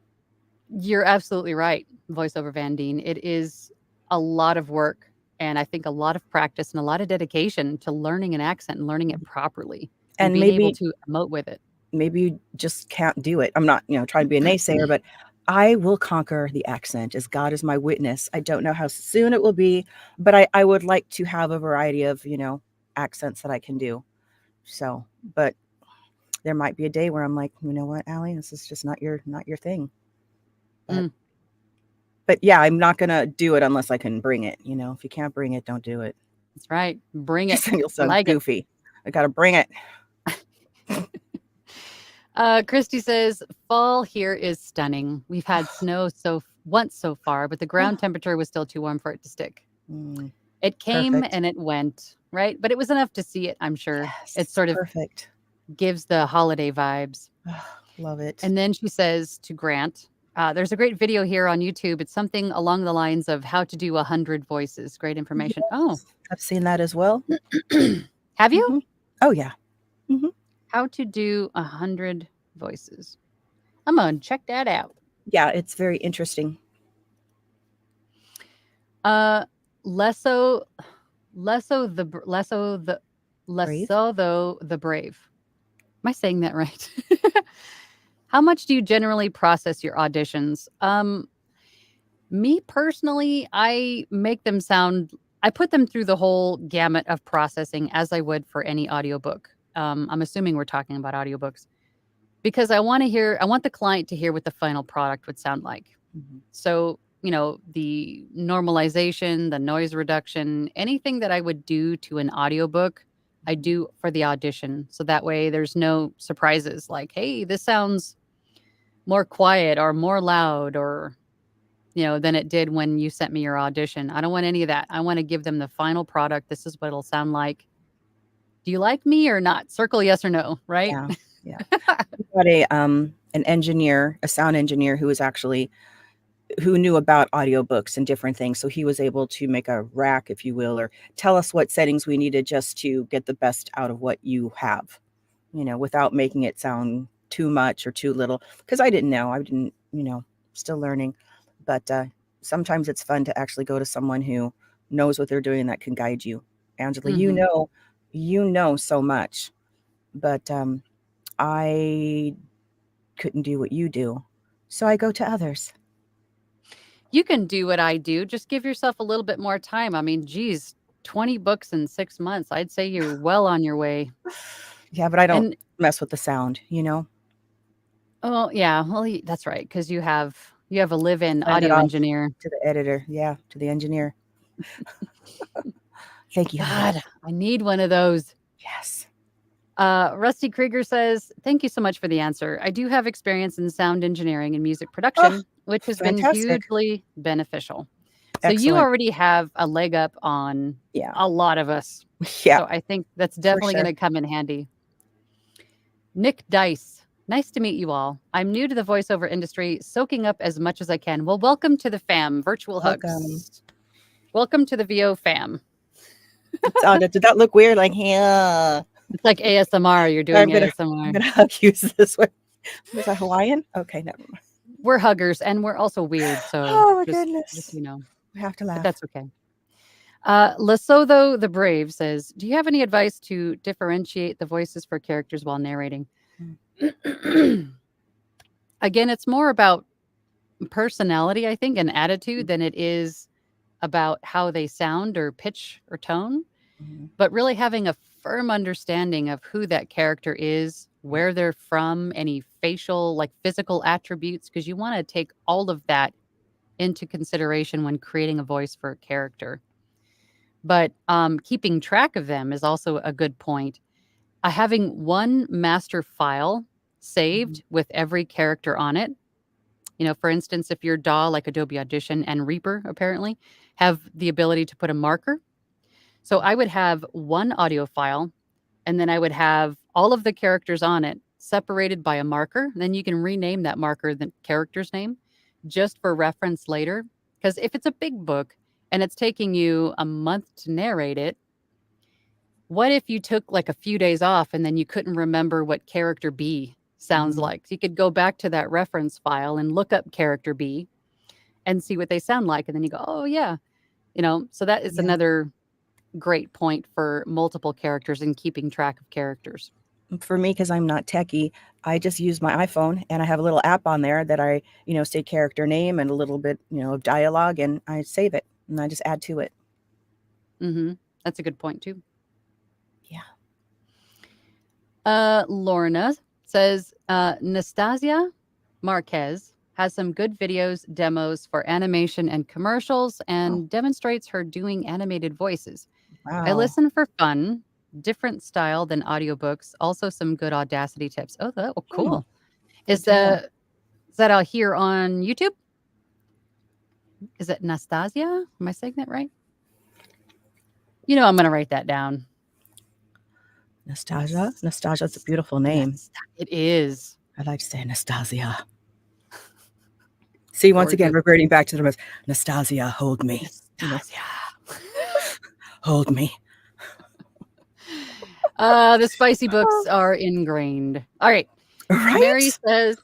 you're absolutely right, voiceover Van Deen. It is a lot of work, and I think a lot of practice and a lot of dedication to learning an accent and learning it properly and And being able maybe to emote with it. you just can't do it. I'm not, trying to be a naysayer, but I will conquer the accent as God is my witness. I don't know how soon it will be, but I would like to have a variety of, accents that I can do. So, but there might be a day where I'm like, you know what, Allie, this is just not your thing. But but yeah, I'm not gonna do it unless I can bring it. If you can't bring it, don't do it. That's right. Bring it. You'll I sound like it. goofy. I gotta bring it. Christy says, fall here is stunning. We've had snow once so far, but the ground temperature was still too warm for it to stick. It came Perfect. and it went, right? But it was enough to see it, I'm sure. Yes, It sort of perfect. gives the holiday vibes. Love it. And then she says to Grant, there's a great video here on YouTube. It's something along the lines of how to do 100 voices. Great information. Yes, I've seen that as well. Have you? Mhm. Oh yeah. Mhm. How to do 100 voices. I'm going to check that out. Yeah, it's very interesting. Lesso the brave. Am I saying that right? How much do you generally process your auditions? Me personally, I put them through the whole gamut of processing as I would for any audiobook. I'm assuming we're talking about audiobooks because I want the client to hear what the final product would sound like. So, the normalization, the noise reduction, anything that I would do to an audiobook, I do for the audition. So that way there's no surprises like, hey, this sounds more quiet or more loud or, than it did when you sent me your audition. I don't want any of that. I want to give them the final product. This is what it'll sound like. Do you like me or not? Circle yes or no, right? Yeah. Yeah. We got an engineer, a sound engineer who knew about audiobooks and different things. So he was able to make a rack, if you will, or tell us what settings we needed just to get the best out of what you have, without making it sound too much or too little. Because I didn't know. Still learning. But sometimes it's fun to actually go to someone who knows what they're doing that can guide you. Angela, you know so much. But I couldn't do what you do. So I go to others. You can do what I do. Just give yourself a little bit more time. I mean, geez, 20 books in 6 months. I'd say you're well on your way. Yeah, but I don't And mess with the sound, oh, yeah. Well, that's right because you have a live-in Send it audio off engineer. to the editor. Yeah, to the engineer. Thank you. God, I need one of those. Yes. Rusty Krieger says, thank you so much for the answer. I do have experience in sound engineering and music production, which has been fantastic. hugely beneficial. So you Excellent. already have a leg up on Yeah. a lot of us. Yeah. So I think that's definitely sure. going to come in handy. Nick Dice, nice to meet you all. I'm new to the voiceover industry, soaking up as much as I can. Well, welcome to the fam. Virtual hugs. Welcome to the VO fam. Did that look weird? Like, yeah. It's like ASMR. You're doing ASMR. I'm gonna hug you this way. Was I Hawaiian? Okay, never mind. We're huggers and we're also weird, so Oh my just goodness. know, We have to but laugh. that's okay. Lesotho the Brave says, "Do you have any advice to differentiate the voices for characters while narrating?" Mm. Again, it's more about personality, I think, and attitude than it is about how they sound or pitch or tone, Mhm. but really having a firm understanding of who that character is, Yeah. where they're from, any facial, like physical attributes, because you want to take all of that into consideration when creating a voice for a character. But keeping track of them is also a good point. Having one master file Mhm. saved with every character on it. For instance, if your DAW, like Adobe Audition and Reaper, apparently, have the ability to put a marker. So I would have one audio file, and then I would have all of the characters on it separated by a marker. Then you can rename that marker the character's name just for reference later. Because if it's a big book and it's taking you a month to narrate it, what if you took like a few days off and then you couldn't remember what character B sounds Mhm. like? So you could go back to that reference file and look up character B and see what they sound like. And then you go, oh, yeah. So that is Yeah. another great point for multiple characters and keeping track of characters. For me, because I'm not techie, I just use my iPhone and I have a little app on there that I, say character name and a little bit, of dialogue, and I save it and I just add to it. Hmm. That's a good point, too. Yeah. Lorna says, Nastasia Marquez has some good videos, demos for animation and commercials, Oh, and demonstrates her doing animated voices. I wow. listen for fun, different style than audiobooks, also some good Audacity tips. Oh, Hmm. cool. Good Is to know. is that out here on YouTube? Is it Nastasia? Am I saying that right? I'm going to write that down. Nastasia? Nas- Nastasia's a beautiful name. It is I like to say Nastasia. See, once again, gorgeous. reverting back to the rest. Nastasia, hold me. Nastasia. Hold me. The spicy books are ingrained. All right. Mary Right? says,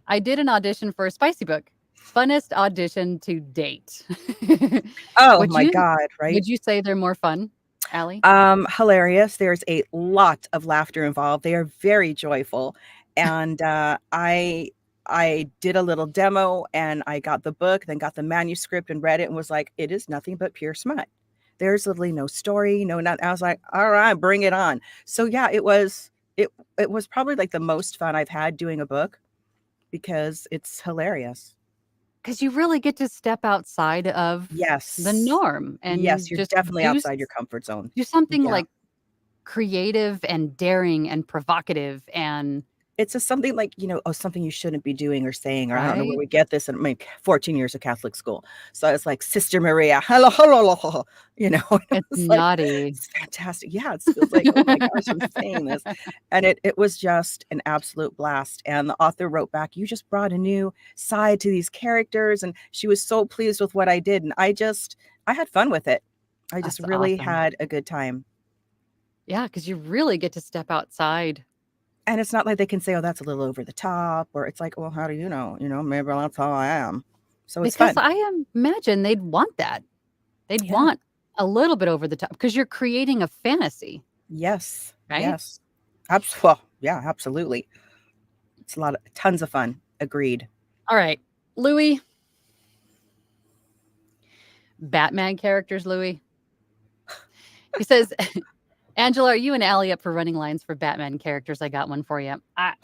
I did an audition for a spicy book. Funnest audition to date. Oh would my you God, right? would you say they're more fun, Allie? Hilarious. There's a lot of laughter involved. They are very joyful. And I did a little demo and I got the book, then got the manuscript and read it and was like, it is nothing but pure smut. There's literally no story, no nothing. I was like, all right, bring it on. So yeah, it was probably like the most fun I've had doing a book because it's hilarious. Because you really get to step outside of the Yes. norm Yes, and you're just definitely outside your comfort zone. do something Yeah. like creative and daring and provocative and It's just something like, oh, something you shouldn't be doing or saying, or I don't know where right. we get this in my 14 years of Catholic school. So it's like, Sister Maria, hello, hello, hello, It's it's like, naughty. it's fantastic. Yeah, it feels like, oh my gosh, I'm saying this. And it was just an absolute blast. And the author wrote back, you just brought a new side to these characters. And she was so pleased with what I did. And I had fun with it. I just That's really awesome. had a good time. Yeah, because you really get to step outside. And it's not like they can say, "Oh, that's a little over the top," or it's like, "Well, how do you know?" Maybe that's how I am. So it's Because fun. I imagine they'd want that. They'd Yeah. want a little bit over the top because you're creating a fantasy, Yes. right? Yes. Well, yeah, absolutely. It's tons of fun. Agreed. All right. Louis, Batman characters, Louis. He says, Angela, are you and Allie up for running lines for Batman characters? I got one for you. I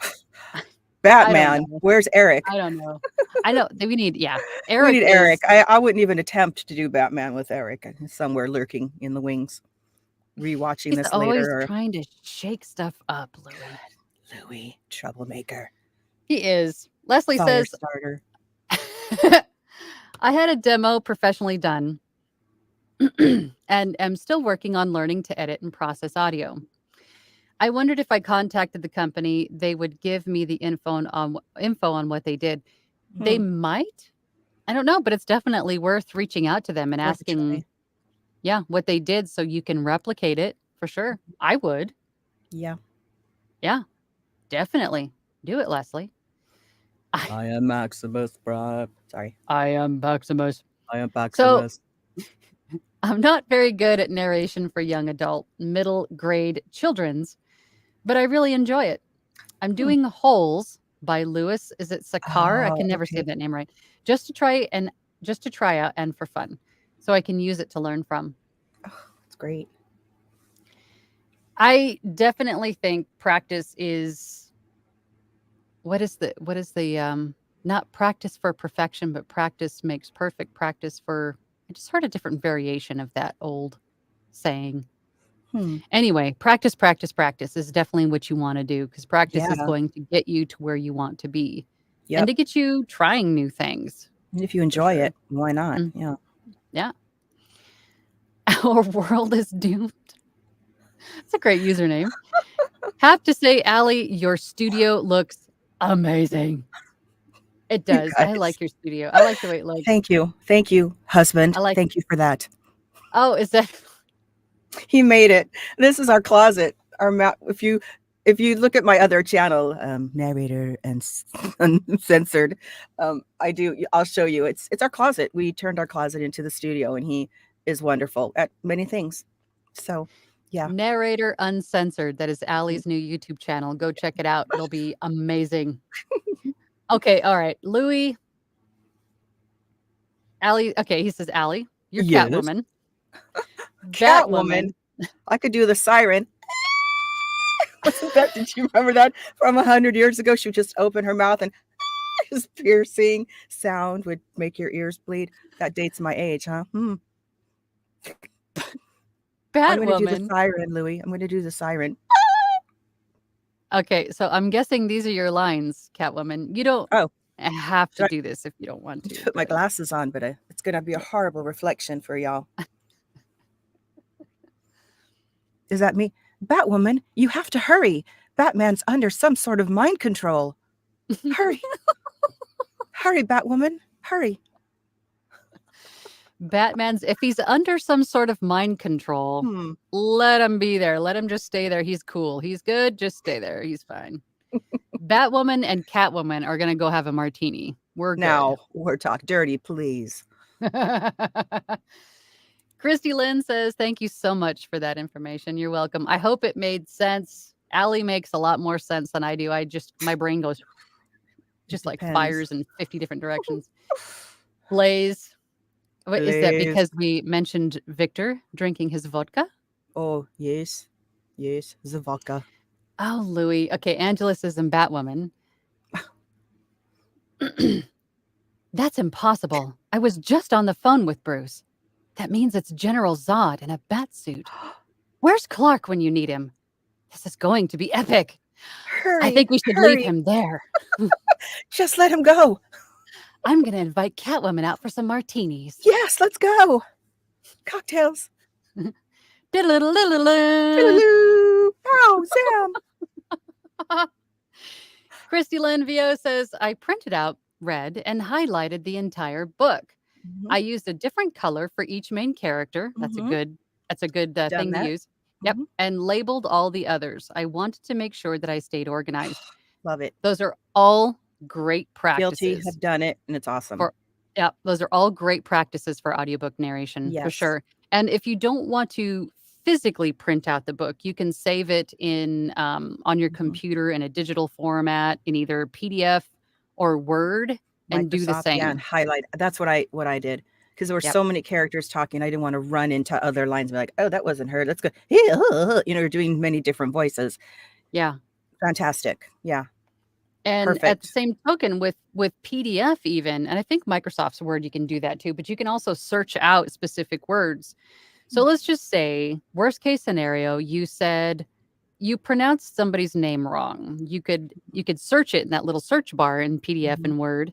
don't Batman. know. Where's Eric? I don't know. I know that we need, yeah. We Eric need Eric. is, I wouldn't even attempt to do Batman with Eric. Somewhere lurking in the wings. Rewatching he's this always later. trying to shake stuff up, Louis. Louis, troublemaker. He is. Leslie Fire says, starter. I had a demo professionally done and am still working on learning to edit and process audio. I wondered if I contacted the company, they would give me the info on what they did. They Hmm. might. I don't know, but it's definitely worth reaching out to them and Worth a try. asking, yeah, what they did so you can replicate it for sure. I would. Yeah. Yeah. Definitely. Do it, Leslie. I am Maximus Prime. Sorry. I am Maximus. I am So Maximus. I'm not very good at narration for young adult, middle grade children's, but I really enjoy it. I'm Hmm. doing Holes by Louis. Is it Sakar? I Oh, can never say okay. that name right. Just to try out and for fun, so I can use it to learn from. Oh, that's great. I definitely think practice is not practice for perfection, but practice makes perfect. Practice for I just heard a different variation of that old saying. Hmm. Anyway, practice, practice, practice is definitely what you want to do because practice is Yeah. going to get you to where you want to be and Yep. to get you trying new things And if you for enjoy sure. it, why not? Mm, Yeah. yeah. Our world is doomed. It's a great username. Have to say, Allie, your studio looks amazing. It You does. I guys. like your studio. I like the way it looks. Thank you. Thank you, husband. I like Thank you for that. Oh, is that He made it. This is our closet. If you look at my other channel, narrator and uncensored, I'll show you. It's our closet. We turned our closet into the studio, and he is wonderful at many things. So, yeah. Narrator Uncensored? That is Allie's new YouTube channel. Go check it out. It'll be amazing. Okay, all right. Louis, Allie, okay, he says, Allie, you're Yes. Catwoman. Catwoman. Batwoman. I could do the siren. Wasn't that? Did you remember that from 100 years ago? She would just open her mouth and his piercing sound would make your ears bleed. That dates my age, huh? I'm going to do the Batwoman. siren, Louis. I'm going to do the siren. Okay, so I'm guessing these are your lines, Catwoman. You don't Oh, have to should do this if you don't want I to, put my but glasses on? But it's going to be a horrible reflection for y'all. Is that me? Batwoman, you have to hurry. Batman's under some sort of mind control. Hurry. Hurry, Batwoman. Hurry. Batman's if he's under some sort of mind control, Hmm. let him be there. Let him just stay there. He's cool. He's good. Just stay there. He's fine. Batwoman and Catwoman are gonna go have a martini. We're good. Now, we're talk dirty, please. Christy Lynn says, thank you so much for that information. You're welcome. I hope it made sense. Allie makes a lot more sense than I do. My brain goes just like Depends. fires in 50 different directions. Blaze. What, is that Blaze. because we mentioned Victor drinking his vodka? Oh, yes. Yes, the vodka. Oh, Louis. Okay, Angela says in Batwoman. That's impossible. I was just on the phone with Bruce. That means it's General Zod in a bat suit. Where's Clark when you need him? This is going to be epic. Hurry. I think we should leave him there. Just let him go. I'm going to invite Catwoman out for some martinis. Yes, let's go. Cocktails. Diddle-diddle-diddle-diddle. Pow, Sam. Christy Lynn VO says, I printed out, read, and highlighted the entire book. I used a different color for each main character. That's a good thing to use. Yep. And labeled all the others. I wanted to make sure that I stayed organized. Love it. Those are all great practices. Guilty, have done it, and it's awesome. Those are all great practices for audiobook narration, for sure. And if you don't want to physically print out the book, you can save it in on your computer in a digital format in either PDF or Word and do the same. Yeah, and highlight. That's what I did. Because there were so many characters talking, I didn't want to run into other lines and be like, oh, that wasn't her. Let's go. You're doing many different voices. Yeah. Fantastic. Yeah. And perfect. At the same token with PDF even, and I think Microsoft's Word, you can do that too, but you can also search out specific words. So let's just say, worst case scenario, you said you pronounced somebody's name wrong. You could search it in that little search bar in PDF and Word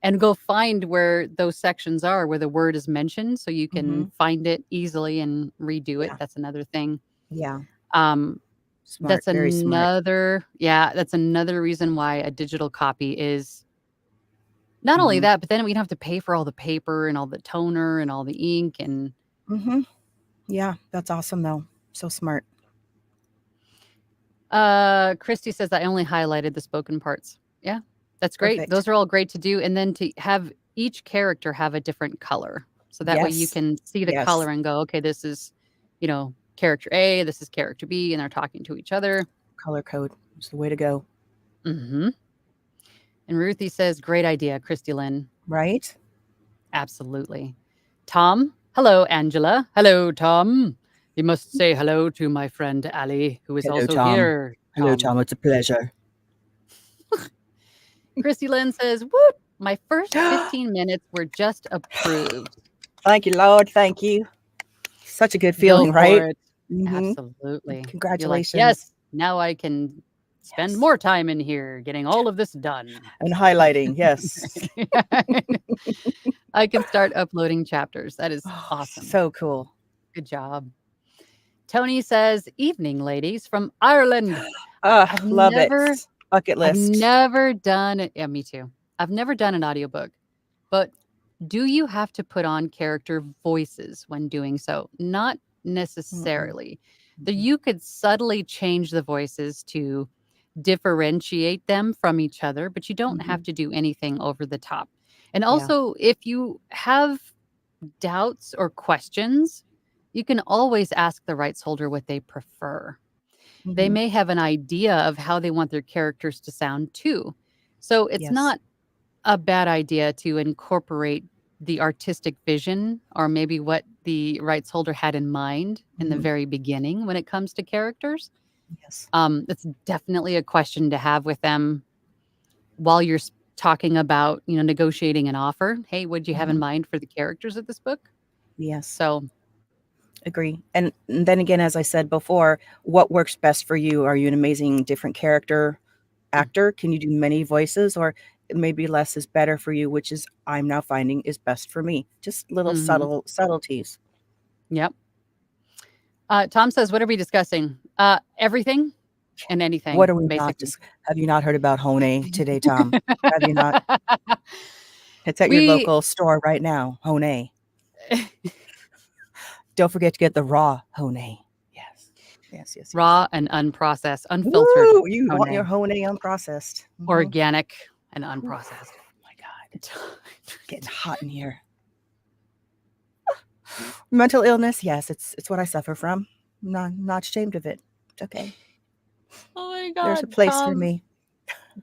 and go find where those sections are where the word is mentioned so you can find it easily and redo it. That's another thing. Yeah. Smart, very smart. That's another reason why a digital copy is not only that, but then we don't have to pay for all the paper and all the toner and all the ink and Yeah, that's awesome though. So smart. Christy says I only highlighted the spoken parts. Yeah, that's great. Perfect. Those are all great to do. And then to have each character have a different color. So that way you Yes. can see the Yes. color and go, okay, this is, character A, this is character B, and they're talking to each other. Color code is the way to go. Mm-hmm. And Ruthie says, great idea, Christy Lynn. Right? Absolutely. Tom, hello, Angela. Hello, Tom. You must say hello to my friend Allie, who is Hello, also Tom. here. Hello, Tom. It's a pleasure. Christy Lynn says, whoop, my first 15 minutes were just approved. Thank you, Lord. Thank you. Such a good Go feeling, for right? it. Mhm. Absolutely. You're like, Congratulations. yes, now I can spend Yes. more time in here getting all of this done. And highlighting, yes. I can start uploading chapters. That is awesome. So cool. Good job. Tony says, evening, ladies, from Ireland. Love it. Bucket list. I've never done it. Yeah, me too. I've never done an audiobook. But do you have to put on character voices when doing so? Not necessarily. You could subtly change the voices to differentiate them from each other, but you don't have to do anything over the top. And also, if you have doubts or questions, you can always ask the rights holder what they prefer. They may have an idea of how they want their characters to sound too. So it's not a bad idea to incorporate the artistic vision or maybe what the rights holder had in mind in the very beginning when it comes to characters. Yes. It's definitely a question to have with them while you're talking about, negotiating an offer. Hey, what do you have in mind for the characters of this book? Yes. So agree. And then again, as I said before, what works best for you? Are you an amazing different character actor? Can you do many voices, or maybe less is better for you, which is I'm now finding is best for me. Just little subtleties. Yep. Tom says, what are we discussing? Everything and anything. What are we basically. not have you not heard about Hone today, Tom? Have you not? It's at your local store right now. Hone. Don't forget to get the raw Hone. Yes. Raw and unprocessed, unfiltered. Woo, you want your Hone unprocessed. Organic and unprocessed. Oh my God. It's getting hot in here. Mental illness, yes, it's what I suffer from. I'm not ashamed of it. It's okay. Oh my God. There's a place for me.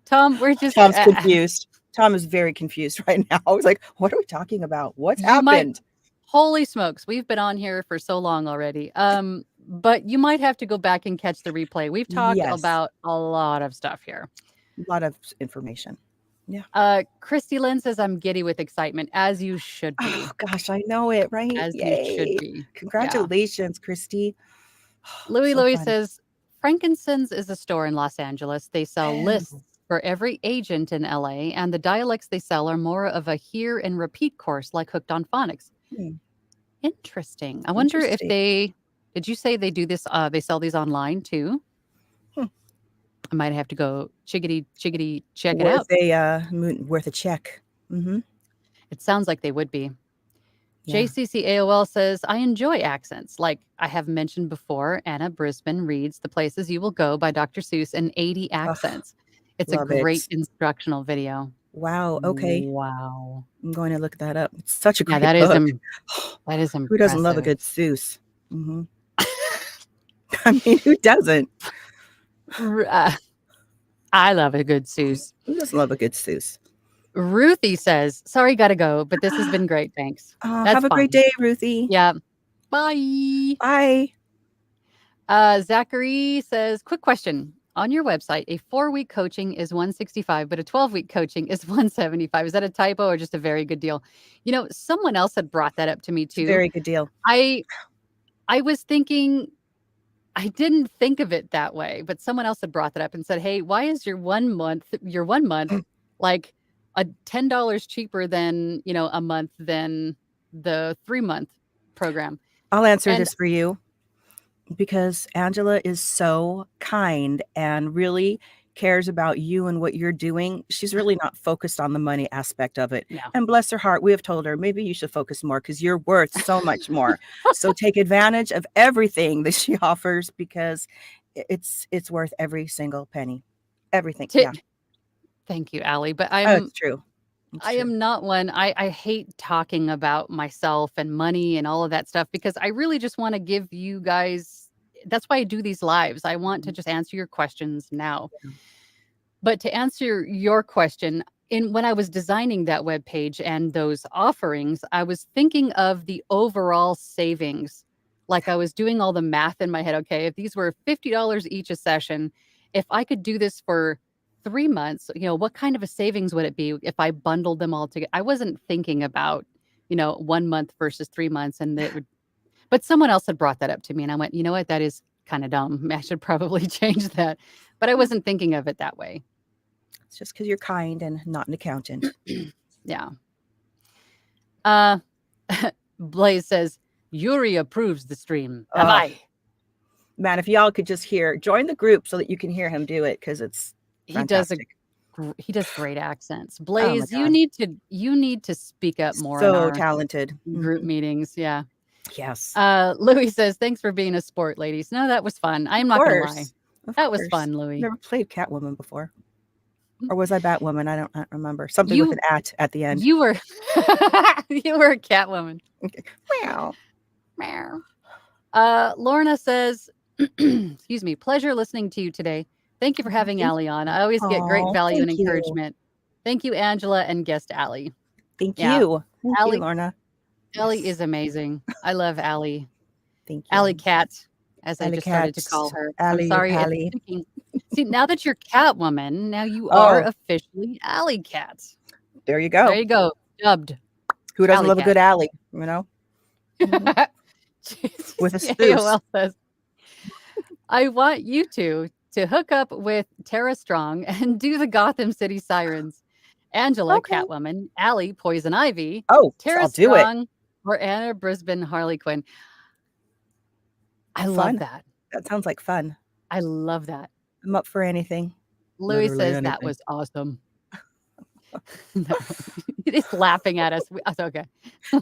Tom, we're just Tom's confused. Tom is very confused right now. I was like, what are we talking about? What's happened? Holy smokes. We've been on here for so long already. But you might have to go back and catch the replay. We've talked about a lot of stuff here. A lot of information. Yeah. Christy Lynn says, I'm giddy with excitement, as you should be. Oh gosh, I know it, right? As you should be. Congratulations, Christy. Louis says, Frankincense is a store in Los Angeles. They sell lists for every agent in LA, and the dialects they sell are more of a hear and repeat course like Hooked on Phonics. Interesting. I wonder if did you say they do this? They sell these online too? I might have to go chickadee check it out. Worth a check. It sounds like they would be. JCC AOL says, I enjoy accents. Like I have mentioned before, Anna Brisbane reads The Places You Will Go by Dr. Seuss in 80 accents. It's a great instructional video. Wow. Okay. Wow. I'm going to look that up. It's such a great book. That is impressive. Who doesn't love a good Seuss? I mean, who doesn't? I love a good Seuss. Who doesn't love a good Seuss? Ruthie says, sorry, gotta go, but this has been great. Thanks. Have a great day, Ruthie. Yeah. Bye. Bye. Zachary says, quick question. On your website, a 4-week coaching is $165, but a 12-week coaching is $175. Is that a typo or just a very good deal? Someone else had brought that up to me too. Very good deal. I was thinking, I didn't think of it that way, but someone else had brought that up and said, hey, why is your 1 month like a $10 cheaper than, a month than the 3-month program? I'll answer this for you. Because Angela is so kind and really cares about you and what you're doing. She's really not focused on the money aspect of it. Yeah. And bless her heart, we have told her, maybe you should focus more because you're worth so much more. So take advantage of everything that she offers because it's worth every single penny. Everything. Ti- Yeah. Thank you, Allie. But Oh, it's true. It's I true. am not one. I hate talking about myself and money and all of that stuff because I really just want to give you guys. That's why I do these lives. I want to Mhm. just answer your questions now. Yeah. But to answer your question, when I was designing that web page and those offerings, I was thinking of the overall savings. Like I was doing all the math in my head. Okay, if these were $50 each a session, if I could do this for 3 months, what kind of a savings would it be if I bundled them all together? I wasn't thinking about, 1 month versus 3 months, and it would. But someone else had brought that up to me, and I went, you know what, that is kind of dumb. I should probably change that. But I wasn't thinking of it that way. It's just because you're kind and not an accountant. Yeah. Blaze says, Yuri approves the stream. Have I? Man, if y'all could just join the group so that you can hear him do it, because it's He does fantastic. he does great accents. Oh my Blaze, you God. need to speak up more in So our talented. group Mhm. meetings. Yeah. Yes. Louis says, thanks for being a sport, ladies. No, that was fun. I'm Of not gonna lie. course. Of That was course. fun, Louis. Never played Catwoman before. Or was I Batwoman? I don't remember. Something with an at the end. You were you were a Catwoman. Meow. Meow. Lorna says, excuse me, pleasure listening to you today. Thank you for having Thank Allie on. I always get great Aw, value and thank you. encouragement. Thank you, Angela and guest Allie. Thank Yeah. you. Thank Allie, you, Lorna. Allie Yes. is amazing. I love Allie. Thank you. Allie Cat, as I Allie just started to Cat, call her. Allie, I'm sorry. Pally. See, now that you're Catwoman, now you are Oh, officially Allie Cat. there you There go. you go. Dubbed. Who doesn't Alley love a cat. good alley, you know? Mhm. With a AOL spoose. says, I want you two to hook up with Tara Strong and do the Gotham City Sirens. Angela, Okay. Catwoman, Allie, Poison Ivy, Oh, Tara I'll do it. Strong, or Anna Brisbane, Harley Quinn. I love Fun. that. That sounds like fun. I love that. I'm up for anything. Louis Literally says that anything. was awesome. He's laughing at us. That's okay.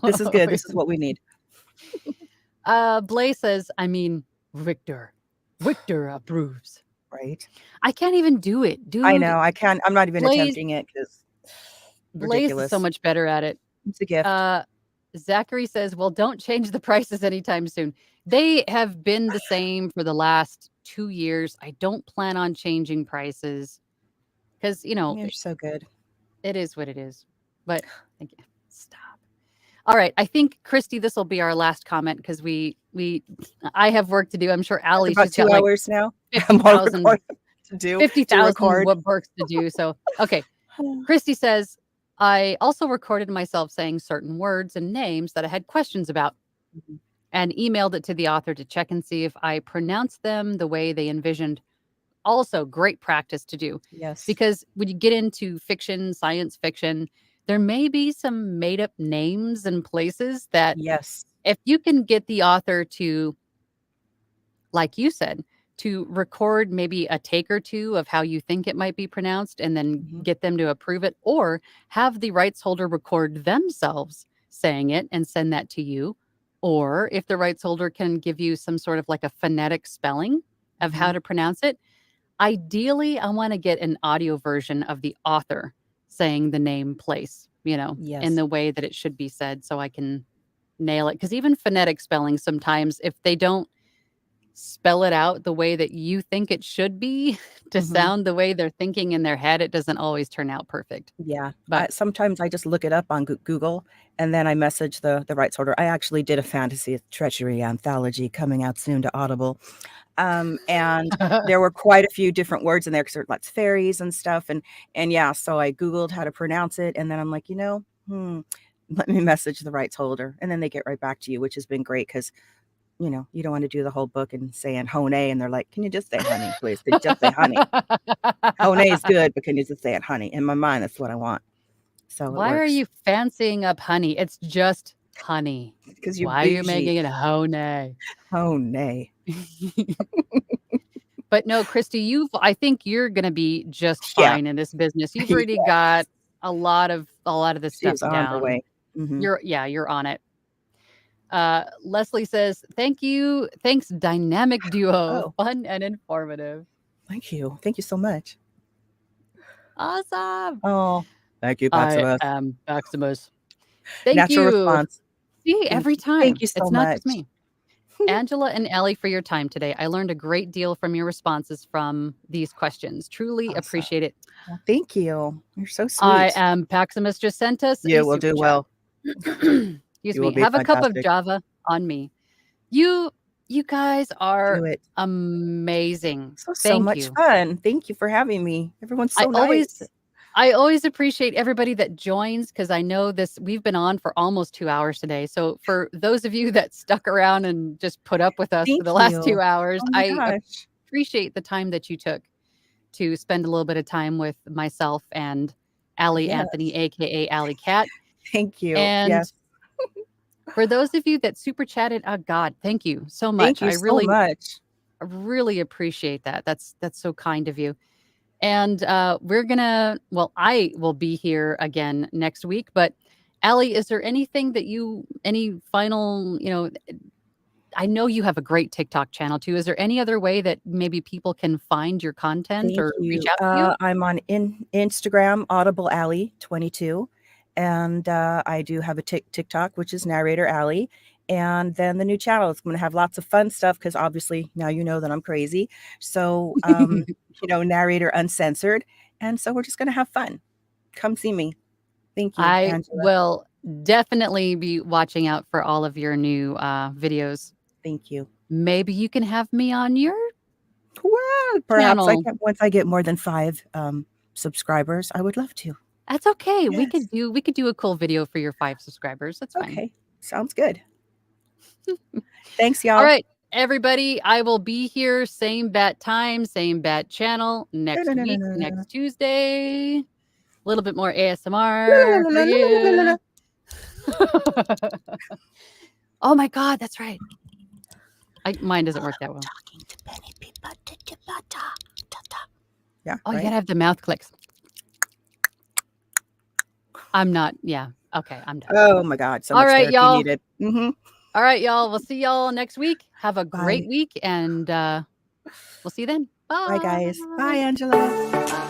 This is good. This is what we need. Blaze says, I mean, Victor. Victor approves. Right. I can't even do it, dude. I know. I can't. I'm not even Blaze- attempting it because Blaze ridiculous. is so much better at it. It's a gift. Zachary says, well, don't change the prices anytime soon. They have been the same for the last 2 years. I don't plan on changing prices because, You're so good. it is what it is. But thank you. Stop. All right. I think, Christy, this will be our last comment because I have work to do. I'm sure Allie, About she's 2 got hours now. 50,000 to do. 50,000 works to do. So, okay. Christy says, I also recorded myself saying certain words and names that I had questions about and emailed it to the author to check and see if I pronounced them the way they envisioned. Also, great practice to do. Yes. Because when you get into fiction, science fiction, there may be some made up names and places that Yes. if you can get the author to, like you said, to record maybe a take or two of how you think it might be pronounced and then get them to approve it, or have the rights holder record themselves saying it and send that to you. Or if the rights holder can give you some sort of like a phonetic spelling of how to pronounce it. Ideally, I want to get an audio version of the author saying the name place, in the way that it should be said so I can nail it. Because even phonetic spelling, sometimes if they don't spell it out the way that you think it should be to sound the way they're thinking in their head, it doesn't always turn out perfect. Yeah. But sometimes I just look it up on Google and then I message the rights holder. I actually did a fantasy treachery anthology coming out soon to Audible. And there were quite a few different words in there because there are lots of fairies and stuff. And yeah, so I Googled how to pronounce it. And then I'm like, let me message the rights holder. And then they get right back to you, which has been great because you don't want to do the whole book and saying honey, and they're like, can you just say honey, please? Can you just say honey? Honey is good, but can you just say it honey? In my mind, that's what I want. So why are you fancying up honey? It's just honey. Because you're why are you making it honey? Honey. But no, Christy, I think you're gonna be just fine in this business. You've already got a lot of this stuff She's on her down. way. You're on it. Leslie says, thank you. Thanks, dynamic duo. Oh. Fun and informative. Thank you. Thank you so much. Awesome. Oh, thank you, I Maximus. am Maximus. Thank Natural you. response. See, every time. Thank you so It's not much. just me. Angela and Allie, for your time today. I learned a great deal from your responses from these questions. Truly Awesome. appreciate it. Well, thank you. You're so sweet. I am Paximus just sent us You a will super do chat. well. Excuse You will me. be Have a cup of fantastic. Java on me. You guys are Do it. amazing. So Thank much you. fun. Thank you for having me. Everyone's so nice. I always appreciate everybody that joins because I know we've been on for almost 2 hours today. So for those of you that stuck around and just put up with us for the last 2 hours, Oh my I gosh. appreciate the time that you took to spend a little bit of time with myself and Allie Anthony, aka Allie Cat. Thank you. And Yes. for those of you that super chatted, oh God, thank you so much. Thank you so much. I really appreciate that. That's so kind of you. And we're gonna, well, I will be here again next week. But Allie, is there anything that any final, I know you have a great TikTok channel too. Is there any other way that maybe people can find your content Thank or you. reach out to you? I'm on Instagram, Audible Allie 22. And I do have a TikTok, which is Narrator Allie. And then the new channel is going to have lots of fun stuff because obviously now you know that I'm crazy. So, Narrator Uncensored. And so we're just going to have fun. Come see me. Thank you, I Angela. will definitely be watching out for all of your new videos. Thank you. Maybe you can have me on your Well, perhaps channel. Once I get more than 5 subscribers, I would love to. That's okay. Yes. We could do a cool video for your 5 subscribers. That's fine. Okay. Sounds good. Thanks, y'all. All right, everybody. I will be here, same bat time, same bat channel next week, next Tuesday. A little bit more ASMR for you. Oh my God, that's right. Mine doesn't work that well. Talking to Penny Yeah. Oh, right? you gotta have the mouth clicks. I'm not. Yeah. Okay, I'm done. Oh my God. So much therapy needed. All right, y'all. We'll see y'all next week. Have a great week, and we'll see you then. Bye. Bye, guys. Bye, Angela.